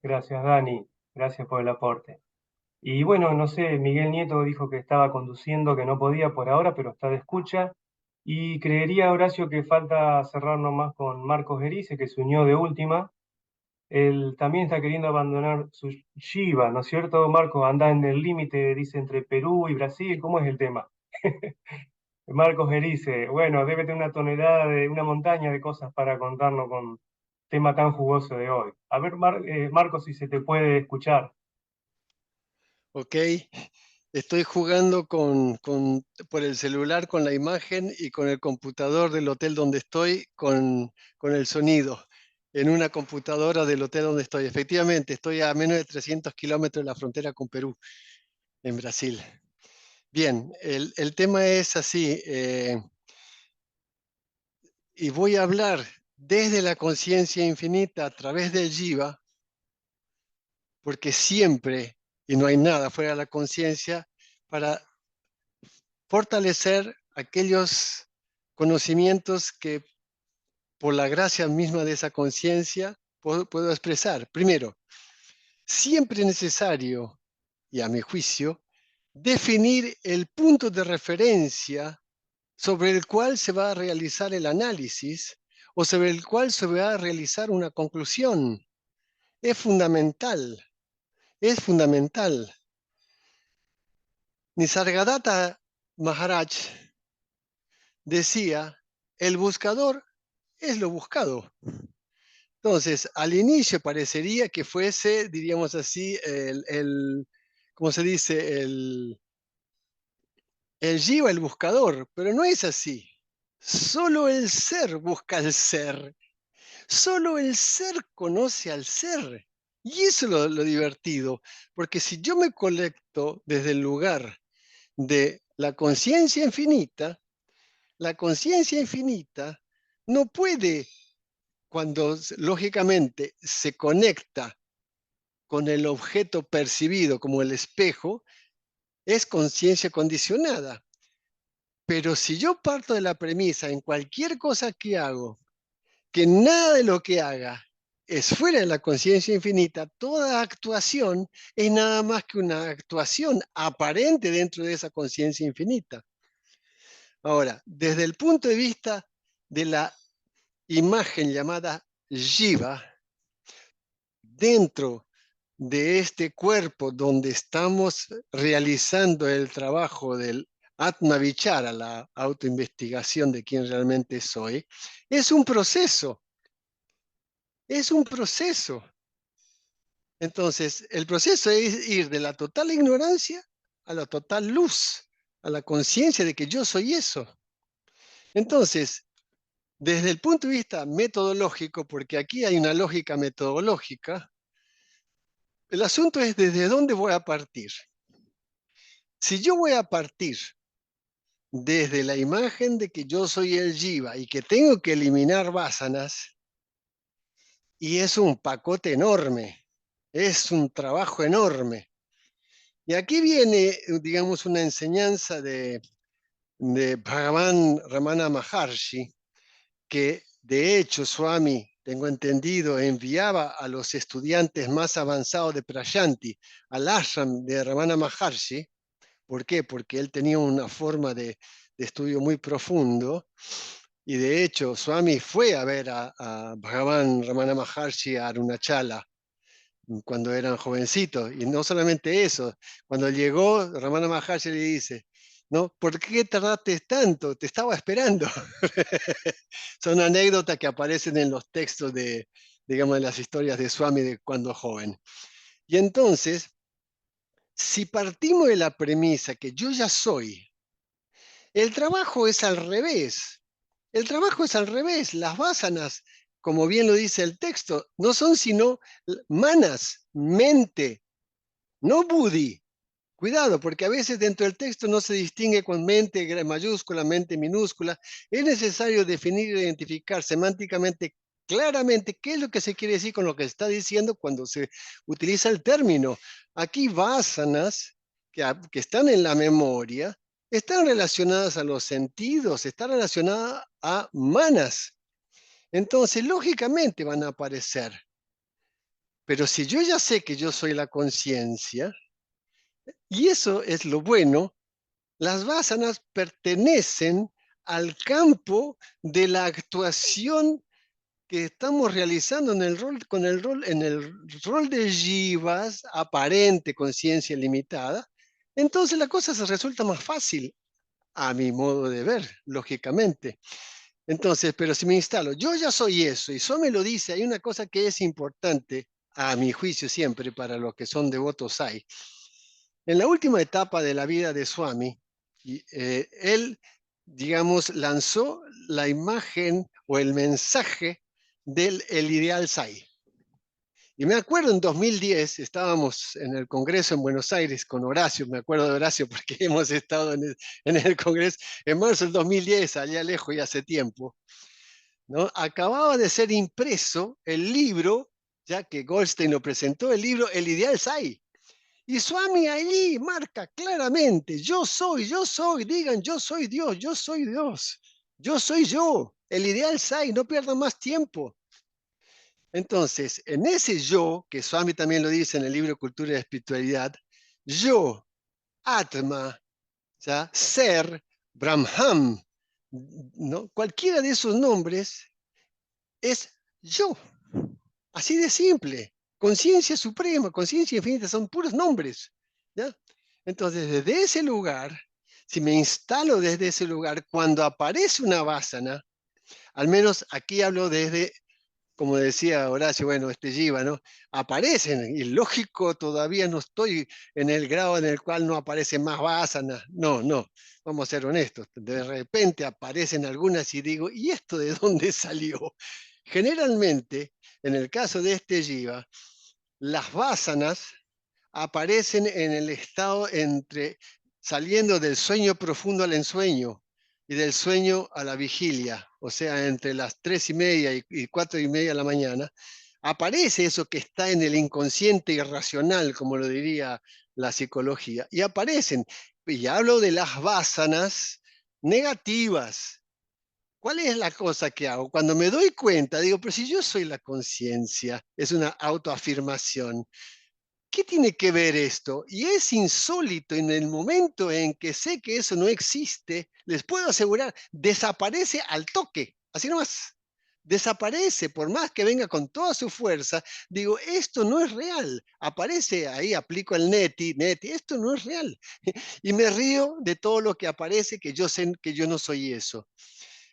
Gracias Dani, gracias por el aporte. Y bueno, no sé, Miguel Nieto dijo que estaba conduciendo, que no podía por ahora, pero está de escucha. Y creería, Horacio, que falta cerrar nomás con Marcos Erice, que se unió de última. Él también está queriendo abandonar su Shiva, ¿no es cierto, Marcos? Anda en el límite, dice, entre Perú y Brasil. ¿Cómo es el tema? Marcos Erice, bueno, debe tener una tonelada de una montaña de cosas para contarnos con tema tan jugoso de hoy. A ver, Marcos, si se te puede escuchar. Ok, estoy jugando por el celular con la imagen y con el computador del hotel donde estoy con el sonido en una computadora del hotel donde estoy. Efectivamente, estoy a menos de 300 kilómetros de la frontera con Perú, en Brasil. Bien, el tema es así, y voy a hablar desde la conciencia infinita a través del Jiva, porque siempre, y no hay nada fuera de la conciencia, para fortalecer aquellos conocimientos que por la gracia misma de esa conciencia puedo expresar. Primero, siempre es necesario, y a mi juicio, definir el punto de referencia sobre el cual se va a realizar el análisis o sobre el cual se va a realizar una conclusión. Es fundamental, es fundamental. Nisargadatta Maharaj decía, el buscador es lo buscado. Entonces, al inicio parecería que fuese, diríamos así, ¿cómo se dice? El jiva, el buscador, pero no es así. Solo el ser busca al ser. Solo el ser conoce al ser. Y eso es lo divertido, porque si yo me conecto desde el lugar de la conciencia infinita no puede, cuando lógicamente se conecta con el objeto percibido como el espejo, es conciencia condicionada. Pero si yo parto de la premisa en cualquier cosa que hago, que nada de lo que haga es fuera de la conciencia infinita, toda actuación es nada más que una actuación aparente dentro de esa conciencia infinita. Ahora, desde el punto de vista de la imagen llamada Jiva, dentro de este cuerpo donde estamos realizando el trabajo del Atma Vichara, la autoinvestigación de quién realmente soy, es un proceso. Es un proceso. Entonces, el proceso es ir de la total ignorancia a la total luz, a la conciencia de que yo soy eso. Entonces, desde el punto de vista metodológico, porque aquí hay una lógica metodológica, el asunto es desde dónde voy a partir. Si yo voy a partir desde la imagen de que yo soy el jiva y que tengo que eliminar vásanas, y es un pacote enorme, es un trabajo enorme. Y aquí viene, digamos, una enseñanza de Bhagavan Ramana Maharshi, que de hecho Swami, tengo entendido, enviaba a los estudiantes más avanzados de Prayanti al ashram de Ramana Maharshi. ¿Por qué? Porque él tenía una forma de estudio muy profundo. Y de hecho, Swami fue a ver a Bhagavan Ramana Maharshi a Arunachala cuando eran jovencitos. Y no solamente eso, cuando llegó, Ramana Maharshi le dice, ¿no? ¿Por qué tardaste tanto? Te estaba esperando. Son anécdotas que aparecen en los textos de, digamos, de las historias de Swami de cuando joven. Y entonces, si partimos de la premisa que yo ya soy, el trabajo es al revés. El trabajo es al revés. Las vásanas, como bien lo dice el texto, no son sino manas, mente, no buddhi. Cuidado, porque a veces dentro del texto no se distingue con mente mayúscula, mente minúscula. Es necesario definir e identificar semánticamente claramente qué es lo que se quiere decir con lo que se está diciendo cuando se utiliza el término. Aquí vásanas que están en la memoria están relacionadas a los sentidos, están relacionadas a manas. Entonces, lógicamente van a aparecer. Pero si yo ya sé que yo soy la conciencia, y eso es lo bueno, las vásanas pertenecen al campo de la actuación que estamos realizando en el rol, en el rol de jivas, aparente conciencia limitada. Entonces la cosa se resulta más fácil a mi modo de ver, lógicamente. Entonces, pero si me instalo, yo ya soy eso, y Swami lo dice, hay una cosa que es importante, a mi juicio siempre, para los que son devotos Sai. En la última etapa de la vida de Swami, él, digamos, lanzó la imagen o el mensaje del ideal Sai. Y me acuerdo en 2010, estábamos en el Congreso en Buenos Aires con Horacio, me acuerdo de Horacio porque hemos estado en el Congreso en marzo del 2010, allá lejos y hace tiempo, ¿no? Acababa de ser impreso el libro, ya que Goldstein lo presentó, el libro El Ideal Sai. Y Swami allí marca claramente, yo soy, digan, yo soy Dios, yo soy yo, el Ideal Sai, no pierdan más tiempo. Entonces, en ese yo, que Swami también lo dice en el libro Cultura y Espiritualidad, yo, Atma, ¿ya? Ser, Brahman, ¿no? Cualquiera de esos nombres es yo. Así de simple. Conciencia suprema, conciencia infinita, son puros nombres, ¿ya? Entonces, desde ese lugar, si me instalo desde ese lugar, cuando aparece una vasana, al menos aquí hablo desde, como decía Horacio, bueno, Jiva, ¿no? Aparecen, y lógico, todavía no estoy en el grado en el cual no aparecen más vasanas. No, vamos a ser honestos. De repente aparecen algunas y digo, ¿y esto de dónde salió? Generalmente, en el caso de Jiva, las vasanas aparecen en el estado entre saliendo del sueño profundo al ensueño y del sueño a la vigilia, o sea, entre las 3:30 y 4:30 de la mañana, aparece eso que está en el inconsciente irracional, como lo diría la psicología, y aparecen, y hablo de las vasanas negativas. ¿Cuál es la cosa que hago? Cuando me doy cuenta, digo, pero si yo soy la conciencia, es una autoafirmación. ¿Qué tiene que ver esto? Y es insólito, en el momento en que sé que eso no existe, les puedo asegurar, desaparece al toque, así nomás. Desaparece, por más que venga con toda su fuerza, digo, esto no es real. Aparece ahí, aplico el neti, esto no es real. Y me río de todo lo que aparece, que yo sé que yo no soy eso.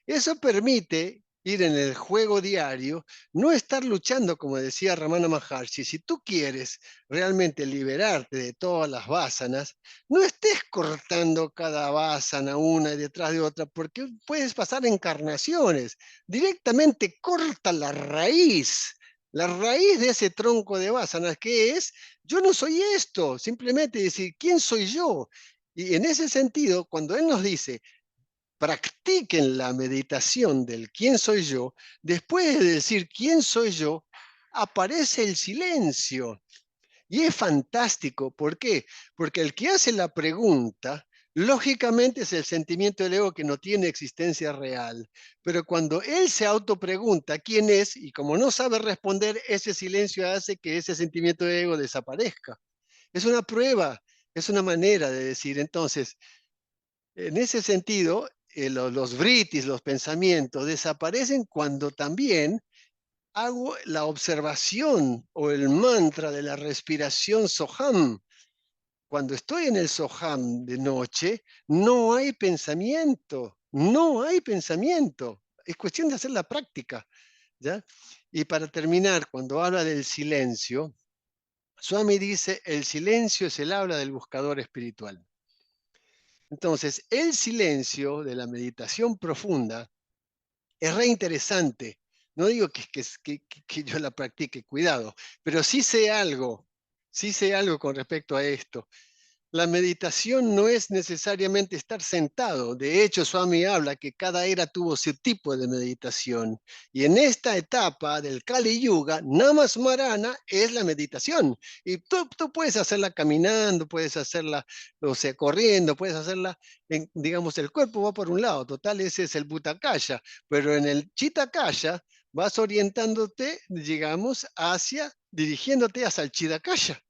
Eso permite ir en el juego diario, no estar luchando, como decía Ramana Maharshi. Si tú quieres realmente liberarte de todas las vasanas, no estés cortando cada vasana una y detrás de otra, porque puedes pasar encarnaciones. Directamente corta la raíz de ese tronco de vasanas, que es, yo no soy esto, simplemente decir, ¿quién soy yo? Y en ese sentido, cuando él nos dice, practiquen la meditación del quién soy yo, después de decir quién soy yo, aparece el silencio. Y es fantástico. ¿Por qué? Porque el que hace la pregunta, lógicamente es el sentimiento del ego que no tiene existencia real. Pero cuando él se autopregunta quién es, y como no sabe responder, ese silencio hace que ese sentimiento de ego desaparezca. Es una prueba, es una manera de decir. Entonces, en ese sentido, los vritis, los pensamientos, desaparecen cuando también hago la observación o el mantra de la respiración Soham. Cuando estoy en el Soham de noche, no hay pensamiento, no hay pensamiento. Es cuestión de hacer la práctica, ¿ya? Y para terminar, cuando habla del silencio, Swami dice, el silencio es el habla del buscador espiritual. Entonces, el silencio de la meditación profunda es re interesante. No digo que yo la practique, cuidado, pero sí sé algo con respecto a esto. La meditación no es necesariamente estar sentado. De hecho, Swami habla que cada era tuvo su tipo de meditación. Y en esta etapa del Kali Yuga, Namasmarana es la meditación. Y tú puedes hacerla caminando, puedes hacerla, o sea, corriendo, puedes hacerla, digamos, el cuerpo va por un lado. Total, ese es el Bhutakaya. Pero en el Chitakaya vas orientándote, digamos, dirigiéndote hacia el Chitakaya,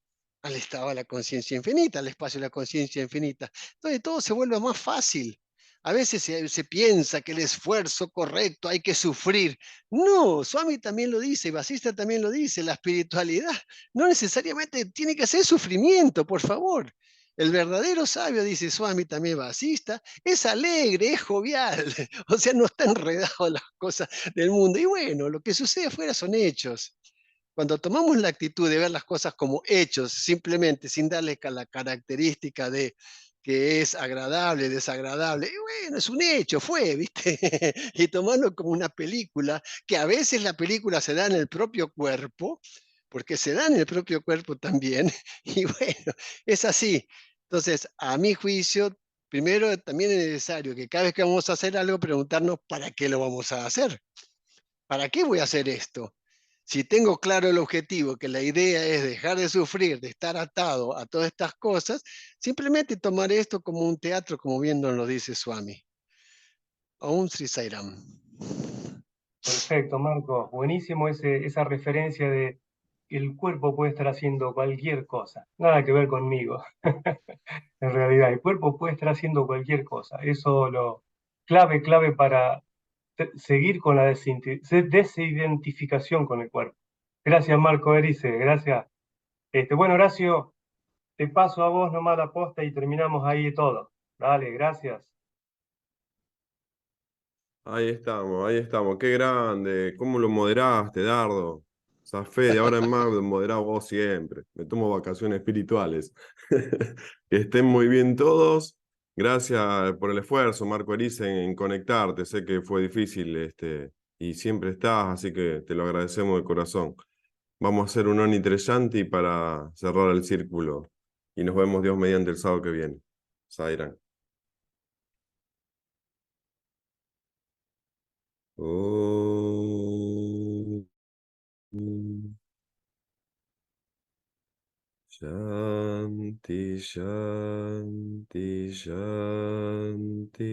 al estado de la conciencia infinita, al espacio de la conciencia infinita. Entonces todo se vuelve más fácil. A veces se piensa que el esfuerzo correcto hay que sufrir. No, Swami también lo dice, Vasista también lo dice, la espiritualidad no necesariamente tiene que ser sufrimiento, por favor. El verdadero sabio, dice Swami, también basista, es alegre, es jovial, o sea, no está enredado en las cosas del mundo. Y bueno, lo que sucede afuera son hechos. Cuando tomamos la actitud de ver las cosas como hechos, simplemente sin darle la característica de que es agradable, desagradable, y bueno, es un hecho, fue, ¿viste? Y tomarlo como una película, que a veces la película se da en el propio cuerpo, porque se da en el propio cuerpo también, y bueno, es así. Entonces, a mi juicio, primero también es necesario que cada vez que vamos a hacer algo, preguntarnos para qué lo vamos a hacer. ¿Para qué voy a hacer esto? Si tengo claro el objetivo, que la idea es dejar de sufrir, de estar atado a todas estas cosas, simplemente tomar esto como un teatro, como bien nos lo dice Swami. Aum Sri Sairam. Perfecto, Marco. Buenísimo esa referencia de que el cuerpo puede estar haciendo cualquier cosa. Nada que ver conmigo. En realidad, el cuerpo puede estar haciendo cualquier cosa. Eso lo clave para seguir con la desidentificación con el cuerpo. Gracias, Marco Erice. Gracias. Bueno, Horacio, te paso a vos nomás la posta y terminamos ahí todo. Dale, gracias. Ahí estamos, ahí estamos. Qué grande. ¿Cómo lo moderaste, Dardo? Zafé, de ahora en más moderado vos siempre. Me tomo vacaciones espirituales. Que estén muy bien todos. Gracias por el esfuerzo, Marco Erice, en conectarte. Sé que fue difícil, y siempre estás, así que te lo agradecemos de corazón. Vamos a hacer un Oni Treyanti para cerrar el círculo. Y nos vemos Dios mediante el sábado que viene. Sairan. Om. Shanti, Shanti, Shanti.